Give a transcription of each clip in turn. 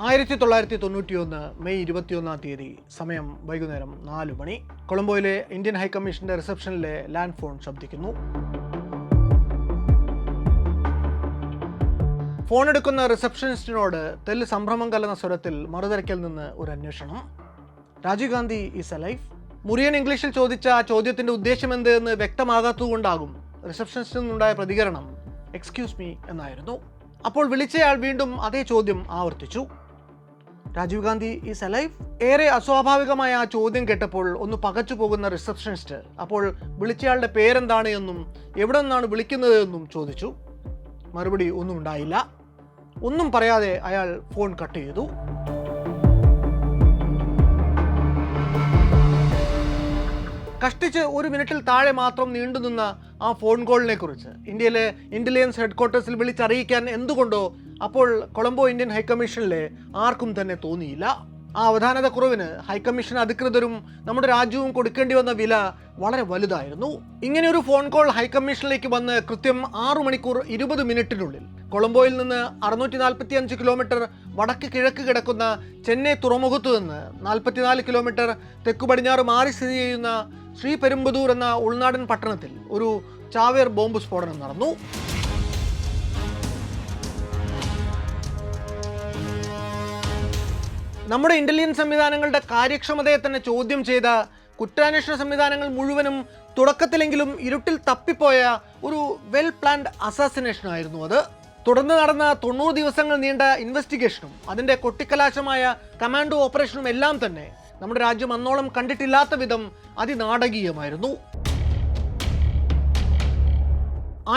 1991 May 21 സമയം വൈകുന്നേരം 4 മണി. കൊളംബോയിലെ Indian ഹൈക്കമ്മീഷന്റെ റിസപ്ഷനിലെ land phone ശബ്ദിക്കുന്നു. Phone എടുക്കുന്ന റിസപ്ഷനിസ്റ്റിനോട് തെല്ല് സംഭ്രമം കലർന്ന സ്വരത്തിൽ മറുതരയ്ക്കൽ നിന്ന് ഒരു അന്വേഷണം. Rajiv Gandhi is alive. മുറിയൻ ഇംഗ്ലീഷിൽ ചോദിച്ച ആ ചോദ്യത്തിന്റെ ഉദ്ദേശം എന്ത് എന്ന് വ്യക്തമാകാത്തതുകൊണ്ടാകും റിസപ്ഷനിസ്റ്റിൽ നിന്നുണ്ടായ പ്രതികരണം എക്സ്ക്യൂസ് മീ എന്നായിരുന്നു. അപ്പോൾ വിളിച്ചയാൾ വീണ്ടും അതേ ചോദ്യം ആവർത്തിച്ചു. Rajiv Gandhi is alive. ഏറെ അസ്വാഭാവികമായ ആ ചോദ്യം കേട്ടപ്പോൾ ഒന്ന് പകച്ചു പോകുന്ന റിസപ്ഷനിസ്റ്റ് അപ്പോൾ വിളിച്ചയാളുടെ പേരെന്താണ് എന്നും എവിടെ നിന്നാണ് വിളിക്കുന്നത് എന്നും ചോദിച്ചു. മറുപടി ഒന്നും ഉണ്ടായില്ല. ഒന്നും പറയാതെ അയാൾ ഫോൺ കട്ട് ചെയ്തു. കഷ്ടിച്ച് 1 മിനിറ്റിൽ താഴെ മാത്രം നീണ്ടുനിന്ന ആ ഫോൺ കോളിനെ കുറിച്ച് ഇന്ത്യയിലെ ഇന്റലിജൻസ് ഹെഡ്ക്വാർട്ടേഴ്സിൽ വിളിച്ചറിയിക്കാൻ എന്തുകൊണ്ടോ അപ്പോൾ കൊളംബോ ഇന്ത്യൻ ഹൈക്കമ്മീഷനിലെ ആർക്കും തന്നെ തോന്നിയില്ല. ആ അവധാനതക്കുറവിന് ഹൈക്കമ്മീഷൻ അധികൃതരും നമ്മുടെ രാജ്യവും കൊടുക്കേണ്ടി വന്ന വില വളരെ വലുതായിരുന്നു. ഇങ്ങനെയൊരു ഫോൺ കോൾ ഹൈക്കമ്മീഷനിലേക്ക് വന്ന് കൃത്യം 6 മണിക്കൂർ 20 മിനിറ്റിനുള്ളിൽ കൊളംബോയിൽ നിന്ന് 645 കിലോമീറ്റർ വടക്ക് കിഴക്ക് കിടക്കുന്ന ചെന്നൈ തുറമുഖത്തു നിന്ന് 44 കിലോമീറ്റർ തെക്കു പടിഞ്ഞാറ് മാറി സ്ഥിതി ചെയ്യുന്ന ശ്രീപെരുമ്പദൂർ എന്ന ഉൾനാടൻ പട്ടണത്തിൽ ഒരു ചാവേർ ബോംബ് സ്ഫോടനം നടന്നു. നമ്മുടെ ഇന്റലിജൻസ് സംവിധാനങ്ങളുടെ കാര്യക്ഷമതയെ തന്നെ ചോദ്യം ചെയ്ത കുറ്റാന്വേഷണ സംവിധാനങ്ങൾ മുഴുവനും തുടക്കത്തിലെങ്കിലും ഇരുട്ടിൽ തപ്പിപ്പോയ ഒരു വെൽ പ്ലാൻഡ് അസാസിനേഷൻ ആയിരുന്നു അത്. തുടർന്ന് നടന്ന 90 ദിവസങ്ങൾ നീണ്ട ഇൻവെസ്റ്റിഗേഷനും അതിൻ്റെ കൊട്ടിക്കലാശമായ കമാൻഡോ ഓപ്പറേഷനും എല്ലാം തന്നെ നമ്മുടെ രാജ്യം അന്നോളം കണ്ടിട്ടില്ലാത്ത വിധം അതിനാടകീയമായിരുന്നു.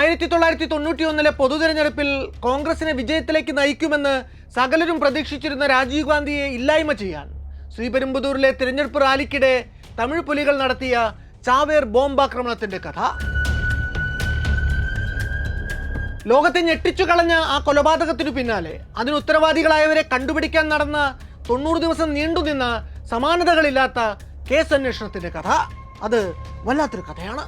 1991 പൊതു തെരഞ്ഞെടുപ്പിൽ കോൺഗ്രസിനെ വിജയത്തിലേക്ക് നയിക്കുമെന്ന് സകലരും പ്രതീക്ഷിച്ചിരുന്ന രാജീവ് ഗാന്ധിയെ ഇല്ലായ്മ ചെയ്യാൻ ശ്രീപെരുമ്പദൂരിലെ തിരഞ്ഞെടുപ്പ് റാലിക്കിടെ തമിഴ് പുലികൾ നടത്തിയ ചാവേർ ബോംബാക്രമണത്തിന്റെ കഥ. ലോകത്തെ ഞെട്ടിച്ചു കളഞ്ഞ ആ കൊലപാതകത്തിനു പിന്നാലെ അതിന് ഉത്തരവാദികളായവരെ കണ്ടുപിടിക്കാൻ നടന്ന 90 ദിവസം നീണ്ടുനിന്ന സമാനതകളില്ലാത്ത കേസ് അന്വേഷണത്തിന്റെ കഥ. അത് വല്ലാത്തൊരു കഥയാണ്.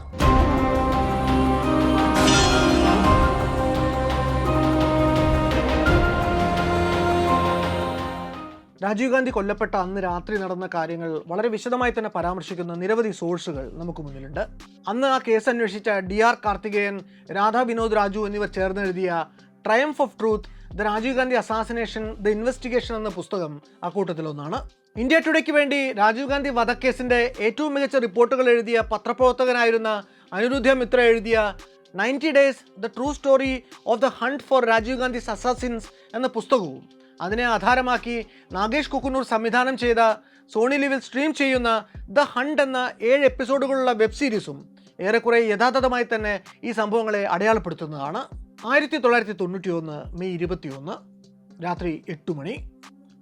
രാജീവ് ഗാന്ധി കൊല്ലപ്പെട്ട അന്ന് രാത്രി നടന്ന കാര്യങ്ങൾ വളരെ വിശദമായി തന്നെ പരാമർശിക്കുന്ന നിരവധി സോഴ്സുകൾ നമുക്ക് മുന്നിലുണ്ട്. അന്ന് ആ കേസ് അന്വേഷിച്ച DR കാർത്തികേയൻ, രാധാ വിനോദ് രാജു എന്നിവർ ചേർന്നെഴുതിയ triumph of truth, the Rajiv Gandhi assassination, the investigation എന്ന പുസ്തകം അക്കൂട്ടത്തിലൊന്നാണ്. ഇന്ത്യ ടുഡേക്ക് വേണ്ടി രാജീവ് ഗാന്ധി വധക്കേസിന്റെ ഏറ്റവും മികച്ച റിപ്പോർട്ടുകൾ എഴുതിയ പത്രപ്രവർത്തകനായിരുന്ന അനിരുദ്ധ മിത്ര എഴുതിയ 90 Days the true story of the hunt for Rajiv Gandhi assassins എന്ന പുസ്തകവും അതിനെ ആധാരമാക്കി നാഗേഷ് കുക്കുനൂർ സംവിധാനം ചെയ്ത സോണി ലിവിൽ സ്ട്രീം ചെയ്യുന്ന ദ ഹണ്ട് എന്ന 7 എപ്പിസോഡുകളുള്ള വെബ് സീരീസും ഏറെക്കുറെ യഥാതഥമായി തന്നെ ഈ സംഭവങ്ങളെ അടയാളപ്പെടുത്തുന്നതാണ്. 1991 മെയ് 21 രാത്രി 8 മണി.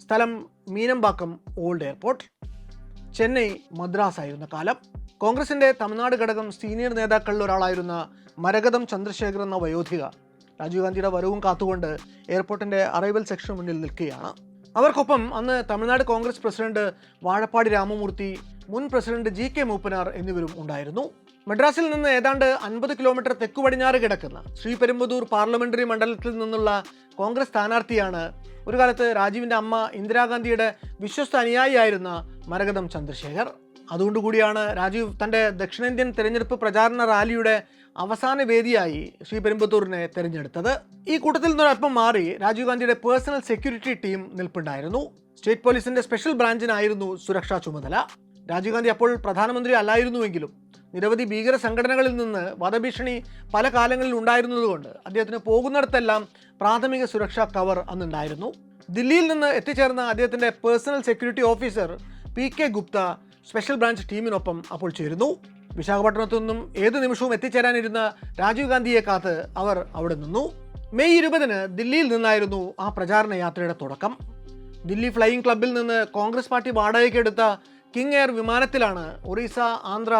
സ്ഥലം മീനമ്പാക്കം ഓൾഡ് എയർപോർട്ട്. ചെന്നൈ മദ്രാസ് ആയിരുന്ന കാലം. കോൺഗ്രസിൻ്റെ തമിഴ്നാട് ഘടകം സീനിയർ നേതാക്കളിൽ ഒരാളായിരുന്ന മരകതം ചന്ദ്രശേഖർ എന്ന വയോധിക രാജീവ് ഗാന്ധിയുടെ വരവും കാത്തുകൊണ്ട് എയർപോർട്ടിൻ്റെ അറൈവൽ സെക്ഷന് മുന്നിൽ നിൽക്കുകയാണ്. അവർക്കൊപ്പം അന്ന് തമിഴ്നാട് കോൺഗ്രസ് പ്രസിഡന്റ് വാഴപ്പാടി രാമമൂർത്തി, മുൻ പ്രസിഡന്റ് GK മൂപ്പനാർ എന്നിവരും ഉണ്ടായിരുന്നു. മദ്രാസിൽ നിന്ന് ഏതാണ്ട് 50 കിലോമീറ്റർ തെക്കു പടിഞ്ഞാറ് കിടക്കുന്ന ശ്രീപെരുമ്പദൂർ പാർലമെന്ററി മണ്ഡലത്തിൽ നിന്നുള്ള കോൺഗ്രസ് സ്ഥാനാർത്ഥിയാണ് ഒരു കാലത്ത് രാജീവിൻ്റെ അമ്മ ഇന്ദിരാഗാന്ധിയുടെ വിശ്വസ്ത അനുയായിയായിരുന്ന മരകതം ചന്ദ്രശേഖർ. അതുകൊണ്ടുകൂടിയാണ് രാജീവ് തൻ്റെ ദക്ഷിണേന്ത്യൻ തിരഞ്ഞെടുപ്പ് പ്രചാരണ റാലിയുടെ അവസാന വേദിയായി ശ്രീപെരുമ്പദൂരിനെ തിരഞ്ഞെടുത്തത്. ഈ കൂട്ടത്തിൽ നിന്നൊരൽപ്പം മാറി രാജീവ് ഗാന്ധിയുടെ പേഴ്സണൽ സെക്യൂരിറ്റി ടീം നിൽപ്പുണ്ടായിരുന്നു. സ്റ്റേറ്റ് പോലീസിന്റെ സ്പെഷ്യൽ ബ്രാഞ്ചിനായിരുന്നു സുരക്ഷാ ചുമതല. രാജീവ് ഗാന്ധി അപ്പോൾ പ്രധാനമന്ത്രി അല്ലായിരുന്നുവെങ്കിലും നിരവധി ഭീകര സംഘടനകളിൽ നിന്ന് വധഭീഷണി പല കാലങ്ങളിൽ ഉണ്ടായിരുന്നതുകൊണ്ട് അദ്ദേഹത്തിന് പോകുന്നിടത്തെല്ലാം പ്രാഥമിക സുരക്ഷാ കവർ അന്നുണ്ടായിരുന്നു. ദില്ലിയിൽ നിന്ന് എത്തിച്ചേർന്ന അദ്ദേഹത്തിൻ്റെ personal security officer PK Gupta special branch ടീമിനൊപ്പം അപ്പോൾ ചേരുന്നു. വിശാഖപട്ടണത്തു നിന്നും ഏത് നിമിഷവും എത്തിച്ചേരാനിരുന്ന രാജീവ് ഗാന്ധിയെ കാത്ത് അവർ അവിടെ നിന്നു. മെയ് 20 ദില്ലിയിൽ നിന്നായിരുന്നു ആ പ്രചാരണ യാത്രയുടെ തുടക്കം. ദില്ലി ഫ്ലൈയിങ് ക്ലബിൽ നിന്ന് കോൺഗ്രസ് പാർട്ടി വാടകയ്ക്കെടുത്ത കിങ് എയർ വിമാനത്തിലാണ് ഒറീസ, ആന്ധ്ര,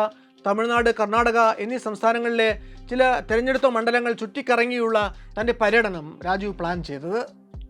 തമിഴ്നാട്, കർണാടക എന്നീ സംസ്ഥാനങ്ങളിലെ ചില തെരഞ്ഞെടുത്ത മണ്ഡലങ്ങൾ ചുറ്റിക്കറങ്ങിയുള്ള തൻ്റെ പര്യടനം രാജീവ് പ്ലാൻ ചെയ്തത്.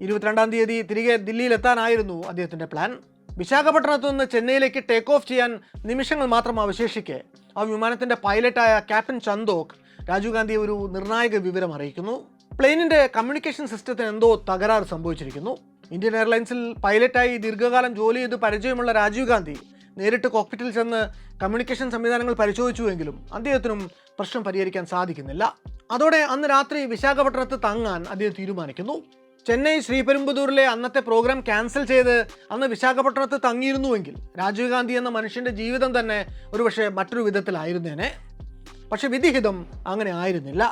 22-ാം തീയതി തിരികെ ദില്ലിയിലെത്താനായിരുന്നു അദ്ദേഹത്തിൻ്റെ പ്ലാൻ. വിശാഖപട്ടണത്തു നിന്ന് ചെന്നൈയിലേക്ക് ടേക്ക് ഓഫ് ചെയ്യാൻ നിമിഷങ്ങൾ മാത്രം അവശേഷിക്കെ ആ വിമാനത്തിൻ്റെ പൈലറ്റായ ക്യാപ്റ്റൻ ചന്ദോക് രാജീവ് ഗാന്ധി ഒരു നിർണായക വിവരം അറിയിക്കുന്നു. പ്ലെയിനിൻ്റെ കമ്മ്യൂണിക്കേഷൻ സിസ്റ്റത്തിന് എന്തോ തകരാറ് സംഭവിച്ചിരിക്കുന്നു. ഇന്ത്യൻ എയർലൈൻസിൽ പൈലറ്റായി ദീർഘകാലം ജോലി ചെയ്ത് പരിചയമുള്ള രാജീവ് ഗാന്ധി നേരിട്ട് കോക്പിറ്റിൽ ചെന്ന് കമ്മ്യൂണിക്കേഷൻ സംവിധാനങ്ങൾ പരിശോധിച്ചുവെങ്കിലും അദ്ദേഹത്തിനും പ്രശ്നം പരിഹരിക്കാൻ സാധിക്കുന്നില്ല. അതോടെ അന്ന് രാത്രി വിശാഖപട്ടണത്ത് തങ്ങാൻ അദ്ദേഹം തീരുമാനിക്കുന്നു. ചെന്നൈ ശ്രീപെരുമ്പുദൂരിലെ അന്നത്തെ പ്രോഗ്രാം ക്യാൻസൽ ചെയ്ത് അന്ന് വിശാഖപട്ടണത്ത് തങ്ങിയിരുന്നുവെങ്കിൽ രാജീവ് ഗാന്ധി എന്ന മനുഷ്യൻ്റെ ജീവിതം തന്നെ ഒരുപക്ഷെ മറ്റൊരു വിധത്തിലായിരുന്നേനെ. പക്ഷെ വിധിഹിതം അങ്ങനെ ആയിരുന്നില്ല.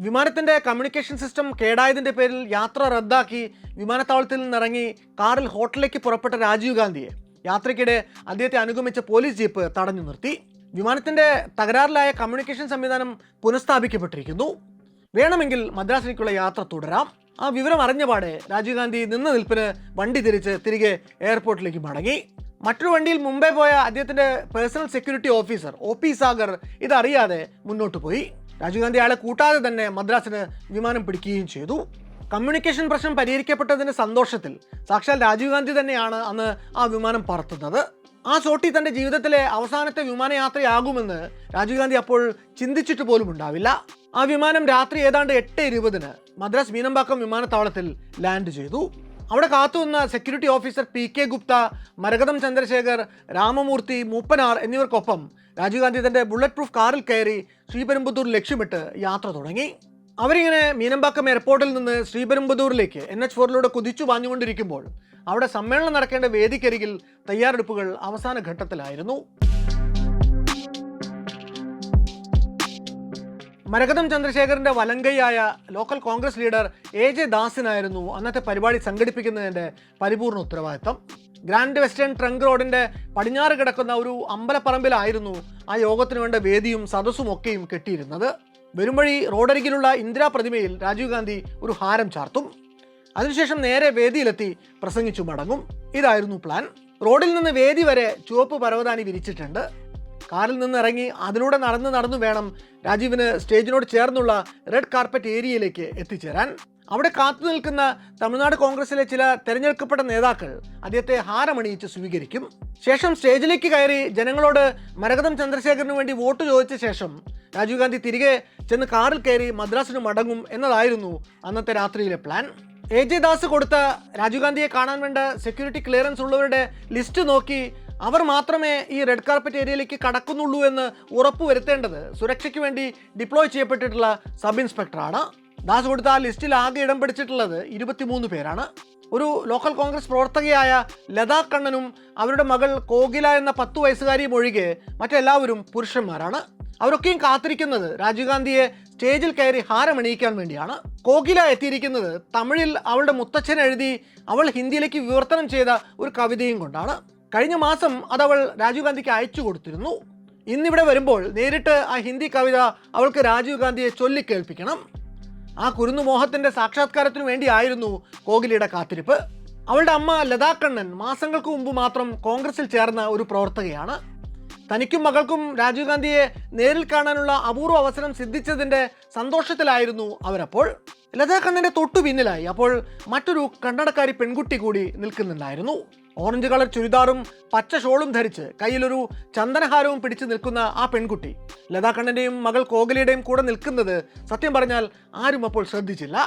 വിമാനത്തിൻ്റെ കമ്മ്യൂണിക്കേഷൻ സിസ്റ്റം കേടായതിൻ്റെ പേരിൽ യാത്ര റദ്ദാക്കി വിമാനത്താവളത്തിൽ നിന്നിറങ്ങി കാറിൽ ഹോട്ടലിലേക്ക് പുറപ്പെട്ട രാജീവ് ഗാന്ധിയെ യാത്രയ്ക്കിടെ അദ്ദേഹത്തെ അനുഗമിച്ച പോലീസ് ജീപ്പ് തടഞ്ഞു നിർത്തി. വിമാനത്തിൻ്റെ തകരാറിലായ കമ്മ്യൂണിക്കേഷൻ സംവിധാനം പുനഃസ്ഥാപിക്കപ്പെട്ടിരിക്കുന്നു. വേണമെങ്കിൽ മദ്രാസിലേക്കുള്ള യാത്ര തുടരാം. ആ വിവരം അറിഞ്ഞപാടെ രാജീവ് ഗാന്ധി നിന്ന നിൽപ്പിന് വണ്ടി തിരിച്ച് തിരികെ എയർപോർട്ടിലേക്ക് മടങ്ങി. മറ്റൊരു വണ്ടിയിൽ മുംബൈ പോയ അദ്ദേഹത്തിൻ്റെ personal security officer OP Sagar ഇതറിയാതെ മുന്നോട്ട് പോയി. രാജീവ് ഗാന്ധി അയാളെ കൂട്ടാതെ തന്നെ മദ്രാസിന് വിമാനം പിടിക്കുകയും ചെയ്തു. കമ്മ്യൂണിക്കേഷൻ പ്രശ്നം പരിഹരിക്കപ്പെട്ടതിൻ്റെ സന്തോഷത്തിൽ സാക്ഷാൽ രാജീവ് ഗാന്ധി തന്നെയാണ് അന്ന് ആ വിമാനം പറത്തുന്നത്. ആ ചോട്ടി തൻ്റെ ജീവിതത്തിലെ അവസാനത്തെ വിമാനയാത്രയാകുമെന്ന് രാജീവ് ഗാന്ധി അപ്പോൾ ചിന്തിച്ചിട്ട് പോലും ഉണ്ടാവില്ല. ആ വിമാനം രാത്രി ഏതാണ്ട് 8:20 മദ്രാസ് മീനമ്പാക്കം വിമാനത്താവളത്തിൽ ലാൻഡ് ചെയ്തു. അവിടെ കാത്തുനിന്ന security officer PK Gupta, Marakatham Chandrasekhar, Ramamurthy, Moopanar എന്നിവർക്കൊപ്പം രാജീവ് ഗാന്ധി തൻ്റെ ബുള്ളറ്റ് പ്രൂഫ് കാറിൽ കയറി ശ്രീപെരുമ്പുദൂർ ലക്ഷ്യമിട്ട് യാത്ര തുടങ്ങി. അവരിങ്ങനെ മീനമ്പാക്കം എയർപോർട്ടിൽ നിന്ന് ശ്രീപെരുമ്പുദൂരിലേക്ക് NH4 കുതിച്ചു പാഞ്ഞുകൊണ്ടിരിക്കുമ്പോൾ അവിടെ സമ്മേളനം നടക്കേണ്ട വേദിക്കരികിൽ തയ്യാറെടുപ്പുകൾ അവസാന ഘട്ടത്തിലായിരുന്നു. മരകതം ചന്ദ്രശേഖറിൻ്റെ വലങ്കൈയായ ലോക്കൽ കോൺഗ്രസ് ലീഡർ AJ ദാസിനായിരുന്നു അന്നത്തെ പരിപാടി സംഘടിപ്പിക്കുന്നതിൻ്റെ പരിപൂർണ ഉത്തരവാദിത്തം. ഗ്രാൻഡ് വെസ്റ്റേൺ ട്രങ്ക് റോഡിൻ്റെ പടിഞ്ഞാറ് കിടക്കുന്ന ഒരു അമ്പലപ്പറമ്പിലായിരുന്നു ആ യോഗത്തിന് വേണ്ട വേദിയും സദസ്സും ഒക്കെയും കെട്ടിയിരുന്നത്. വരുംവഴി റോഡരികിലുള്ള ഇന്ദിരാ പ്രതിമയിൽ രാജീവ് ഗാന്ധി ഒരു ഹാരം ചാർത്തും. അതിനുശേഷം നേരെ വേദിയിലെത്തി പ്രസംഗിച്ചു മടങ്ങും. ഇതായിരുന്നു പ്ലാൻ. റോഡിൽ നിന്ന് വേദി വരെ ചുവപ്പ് പരവതാനി വിരിച്ചിട്ടുണ്ട്. കാറിൽ നിന്ന് ഇറങ്ങി അതിലൂടെ നടന്നു വേണം രാജീവിന് സ്റ്റേജിനോട് ചേർന്നുള്ള റെഡ് കാർപ്പറ്റ് ഏരിയയിലേക്ക് എത്തിച്ചേരാൻ. അവിടെ കാത്തു നിൽക്കുന്ന തമിഴ്നാട് കോൺഗ്രസിലെ ചില തെരഞ്ഞെടുക്കപ്പെട്ട നേതാക്കൾ അദ്ദേഹത്തെ ഹാരമണിയിച്ച് സ്വീകരിക്കും. ശേഷം സ്റ്റേജിലേക്ക് കയറി ജനങ്ങളോട് മരകതം ചന്ദ്രശേഖറിന് വേണ്ടി വോട്ട് ചോദിച്ച ശേഷം രാജീവ് ഗാന്ധി തിരികെ ചെന്ന് കാറിൽ കയറി മദ്രാസിന് മടങ്ങും എന്നതായിരുന്നു അന്നത്തെ രാത്രിയിലെ പ്ലാൻ. AJ ദാസ് കൊടുത്ത രാജീവ് ഗാന്ധിയെ കാണാൻ വേണ്ട സെക്യൂരിറ്റി ക്ലിയറൻസ് ഉള്ളവരുടെ ലിസ്റ്റ് നോക്കി അവർ മാത്രമേ ഈ റെഡ് കാർപ്പറ്റ് ഏരിയയിലേക്ക് കടക്കുന്നുള്ളൂ എന്ന് ഉറപ്പുവരുത്തേണ്ടത് സുരക്ഷയ്ക്ക് വേണ്ടി ഡിപ്ലോയ് ചെയ്യപ്പെട്ടിട്ടുള്ള സബ് ഇൻസ്പെക്ടറാണ്. ദാസ് കൊടുത്ത ആ ലിസ്റ്റിൽ ആകെ ഇടം പിടിച്ചിട്ടുള്ളത് 23 പേരാണ്. ഒരു ലോക്കൽ കോൺഗ്രസ് പ്രവർത്തകയായ ലതാ കണ്ണനും അവരുടെ മകൾ കോകില എന്ന 10 വയസ്സുകാരിയും ഒഴികെ മറ്റെല്ലാവരും പുരുഷന്മാരാണ്. അവരൊക്കെയും കാത്തിരിക്കുന്നത് രാജീവ് ഗാന്ധിയെ സ്റ്റേജിൽ കയറി ഹാരമണിയിക്കാൻ വേണ്ടിയാണ്. കോകില എത്തിയിരിക്കുന്നത് തമിഴിൽ അവളുടെ മുത്തച്ഛൻ എഴുതി അവൾ ഹിന്ദിയിലേക്ക് വിവർത്തനം ചെയ്ത ഒരു കവിതയും കൊണ്ടാണ്. കഴിഞ്ഞ മാസം അതവൾ രാജീവ് ഗാന്ധിക്ക് അയച്ചു കൊടുത്തിരുന്നു. ഇന്നിവിടെ വരുമ്പോൾ നേരിട്ട് ആ ഹിന്ദി കവിത അവൾക്ക് രാജീവ് ഗാന്ധിയെ ചൊല്ലിക്കേൾപ്പിക്കണം. ആ കുരുന്നുമോഹത്തിൻ്റെ സാക്ഷാത്കാരത്തിനു വേണ്ടിയായിരുന്നു കോകിലയുടെ കാത്തിരിപ്പ്. അവളുടെ അമ്മ ലതാ കണ്ണൻ മാസങ്ങൾക്ക് മുമ്പ് മാത്രം കോൺഗ്രസിൽ ചേർന്ന ഒരു പ്രവർത്തകയാണ്. തനിക്കും മകൾക്കും രാജീവ് ഗാന്ധിയെ നേരിൽ കാണാനുള്ള അപൂർവ അവസരം സിദ്ധിച്ചതിൻ്റെ സന്തോഷത്തിലായിരുന്നു അവരപ്പോൾ. ലതാ കണ്ണൻ്റെ തൊട്ടു പിന്നിലായി അപ്പോൾ മറ്റൊരു കന്നഡക്കാരി പെൺകുട്ടി കൂടി നിൽക്കുന്നുണ്ടായിരുന്നു. ഓറഞ്ച് കളർ ചുരിദാറും പച്ച ഷോളും ധരിച്ച് കയ്യിലൊരു ചന്ദനഹാരവും പിടിച്ച് നിൽക്കുന്ന ആ പെൺകുട്ടി ലതാ കണ്ണൻ്റെയും മകൾ കോകിലയുടെയും കൂടെ നിൽക്കുന്നത് സത്യം പറഞ്ഞാൽ ആരും അപ്പോൾ ശ്രദ്ധിച്ചില്ല.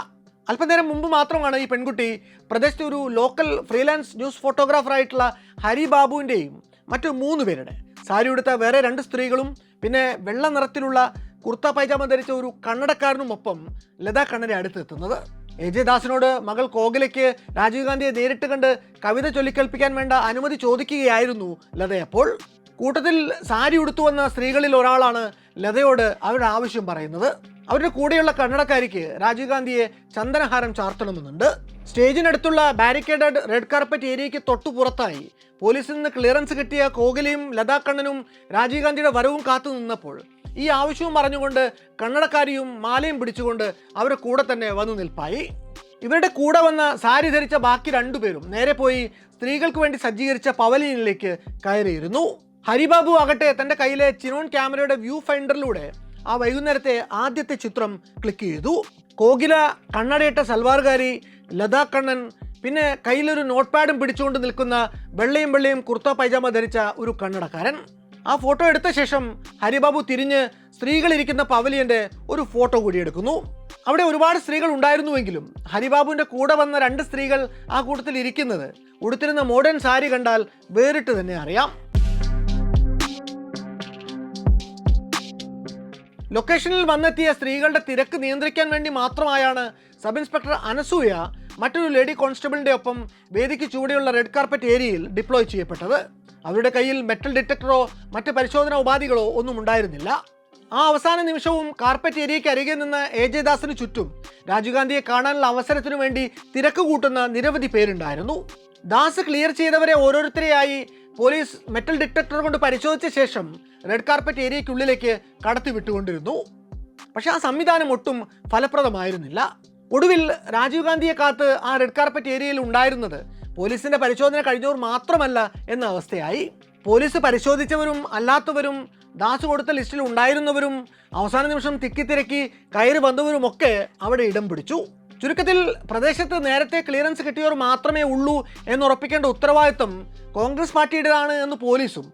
അല്പനേരം മുമ്പ് മാത്രമാണ് ഈ പെൺകുട്ടി പ്രദേശത്തെ ഒരു ലോക്കൽ ഫ്രീലാൻസ് ന്യൂസ് ഫോട്ടോഗ്രാഫറായിട്ടുള്ള ഹരി ബാബുവിൻ്റെയും മറ്റു 3 പേരുടെ സാരി ഉടുത്ത വേറെ 2 സ്ത്രീകളും പിന്നെ വെള്ള നിറത്തിലുള്ള കുർത്ത പൈജാമ ധരിച്ച ഒരു കന്നഡക്കാരനുമൊപ്പം ലതാ കണ്ണനെ അടുത്തെത്തുന്നത്. AJ ദാസിനോട് മകൾ കോകിലയ്ക്ക് രാജീവ് ഗാന്ധിയെ നേരിട്ട് കണ്ട് കവിത ചൊല്ലിക്കേൾപ്പിക്കാൻ വേണ്ട അനുമതി ചോദിക്കുകയായിരുന്നു ലതയപ്പോൾ. കൂട്ടത്തിൽ സാരി ഉടുത്തു വന്ന സ്ത്രീകളിൽ ഒരാളാണ് ലതയോട് അവരുടെ ആവശ്യം പറയുന്നത്. അവരുടെ കൂടെയുള്ള കന്നഡക്കാരിക്ക് രാജീവ് ഗാന്ധിയെ ചന്ദനഹാരം ചാർത്തണമെന്നുണ്ട്. സ്റ്റേജിനടുത്തുള്ള ബാരിക്കേഡഡ് റെഡ് കാർപ്പറ്റ് ഏരിയയ്ക്ക് തൊട്ടു പുറത്തായി പോലീസിൽ നിന്ന് ക്ലിയറൻസ് കിട്ടിയ കോകിലയും ലതാ കണ്ണനും രാജീവ് ഗാന്ധിയുടെ വരവും കാത്തു നിന്നപ്പോൾ ഈ ആവശ്യവും പറഞ്ഞുകൊണ്ട് കന്നഡക്കാരിയും മാലയും പിടിച്ചുകൊണ്ട് അവരുടെ കൂടെ തന്നെ വന്നു നിൽപ്പായി. ഇവരുടെ കൂടെ വന്ന സാരി ധരിച്ച ബാക്കി 2 പേരും നേരെ പോയി സ്ത്രീകൾക്ക് വേണ്ടി സജ്ജീകരിച്ച പവലിയനിലേക്ക് കയറിയിരുന്നു. ഹരിബാബു ആകട്ടെ തൻ്റെ കയ്യിലെ ചിനോൺ ക്യാമറയുടെ വ്യൂ ഫൈൻഡറിലൂടെ ആ വൈകുന്നേരത്തെ ആദ്യത്തെ ചിത്രം ക്ലിക്ക് ചെയ്തു. കോകില കണ്ണടയിട്ട സൽവാർകാരി, ലതാ കണ്ണൻ, പിന്നെ കയ്യിലൊരു നോട്ട് പാഡും പിടിച്ചുകൊണ്ട് നിൽക്കുന്ന വെള്ളയും കുർത്ത പൈജാമ ധരിച്ച ഒരു കന്നഡക്കാരൻ. ആ ഫോട്ടോ എടുത്ത ശേഷം ഹരിബാബു തിരിഞ്ഞ് സ്ത്രീകളിരിക്കുന്ന പവലിയൻ്റെ ഒരു ഫോട്ടോ കൂടി എടുക്കുന്നു. അവിടെ ഒരുപാട് സ്ത്രീകൾ ഉണ്ടായിരുന്നുവെങ്കിലും ഹരിബാബുവിൻ്റെ കൂടെ വന്ന 2 സ്ത്രീകൾ ആ കൂട്ടത്തിൽ ഇരിക്കുന്നത് ഉടുത്തിരുന്ന മോഡേൺ സാരി കണ്ടാൽ വേറിട്ട് തന്നെ അറിയാം. ലൊക്കേഷനിൽ വന്നെത്തിയ സ്ത്രീകളുടെ തിരക്ക് നിയന്ത്രിക്കാൻ വേണ്ടി മാത്രമായാണ് സബ് ഇൻസ്പെക്ടർ അനസൂയ മറ്റൊരു ലേഡി കോൺസ്റ്റബിളിൻ്റെ ഒപ്പം വേദിക്ക് ചൂടെയുള്ള റെഡ് കാർപ്പറ്റ് ഏരിയയിൽ ഡിപ്ലോയ് ചെയ്യപ്പെട്ടത്. അവരുടെ കയ്യിൽ മെറ്റൽ ഡിറ്റക്ടറോ മറ്റ് പരിശോധനാ ഉപാധികളോ ഒന്നും ഉണ്ടായിരുന്നില്ല. ആ അവസാന നിമിഷവും കാർപ്പറ്റ് ഏരിയയ്ക്ക് അരികെ നിന്ന് AJ ദാസിന് ചുറ്റും രാജീവ് ഗാന്ധിയെ കാണാനുള്ള അവസരത്തിനു വേണ്ടി തിരക്ക് കൂട്ടുന്ന നിരവധി പേരുണ്ടായിരുന്നു. ദാസ് ക്ലിയർ ചെയ്തവരെ ഓരോരുത്തരെയായി പോലീസ് മെറ്റൽ ഡിറ്റക്ടർ കൊണ്ട് പരിശോധിച്ച ശേഷം റെഡ് കാർപ്പറ്റ് ഏരിയയ്ക്കുള്ളിലേക്ക് കടത്തി വിട്ടുകൊണ്ടിരുന്നു. പക്ഷെ ആ സംവിധാനം ഒട്ടും ഫലപ്രദമായിരുന്നില്ല. ഒടുവിൽ രാജീവ് ഗാന്ധിയെ കാത്ത് ആ റെഡ് കാർപ്പറ്റ് ഏരിയയിൽ ഉണ്ടായിരുന്നത് പോലീസിന്റെ പരിശോധന കഴിഞ്ഞവർ മാത്രമല്ല എന്ന അവസ്ഥയായി. പോലീസ് പരിശോധിച്ചവരും അല്ലാത്തവരും ദാസ് കൊടുത്ത ലിസ്റ്റിൽ ഉണ്ടായിരുന്നവരും അവസാന നിമിഷം തിക്കിത്തിരക്കി കയറി വന്നവരുമൊക്കെ അവിടെ ഇടം പിടിച്ചു. ചുരുക്കത്തിൽ പ്രദേശത്ത് നേരത്തെ ക്ലിയറൻസ് കിട്ടിയവർ മാത്രമേ ഉള്ളൂ എന്നുറപ്പിക്കേണ്ട ഉത്തരവാദിത്വം കോൺഗ്രസ് പാർട്ടിയുടേതാണ് എന്ന് പോലീസും,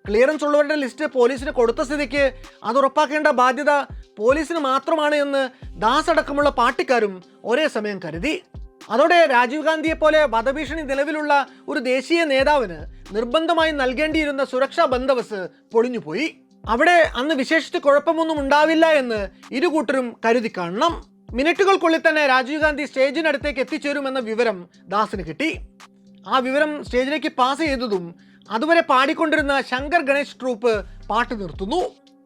ക്ലിയറൻസ് ഉള്ളവരുടെ ലിസ്റ്റ് പോലീസിന് കൊടുത്ത സ്ഥിതിക്ക് അത് ഉറപ്പാക്കേണ്ട ബാധ്യത പോലീസിന് മാത്രമാണ് എന്ന് ദാസ് അടക്കമുള്ള പാർട്ടിക്കാരും ഒരേ സമയം കരുതി. അതോടെ രാജീവ് ഗാന്ധിയെ പോലെ വധഭീഷണി നിലവിലുള്ള ഒരു ദേശീയ നേതാവിന് നിർബന്ധമായി നൽകേണ്ടിയിരുന്ന സുരക്ഷാ ബന്ദോബസ്ത് പൊളിഞ്ഞുപോയി. അവിടെ അന്ന് വിശേഷിച്ച് കുഴപ്പമൊന്നും ഉണ്ടാവില്ല എന്ന് ഇരുകൂട്ടരും കരുതി കാണണം. മിനിറ്റുകൾക്കുള്ളിൽ തന്നെ രാജീവ് ഗാന്ധി സ്റ്റേജിനടുത്തേക്ക് എത്തിച്ചേരുമെന്ന വിവരം ദാസിന് കിട്ടി. ആ വിവരം സ്റ്റേജിലേക്ക് പാസ് ചെയ്തതും അതുവരെ പാടിക്കൊണ്ടിരുന്ന ശങ്കർ ഗണേഷ് ട്രൂപ്പ് പാട്ട് നിർത്തുന്നു.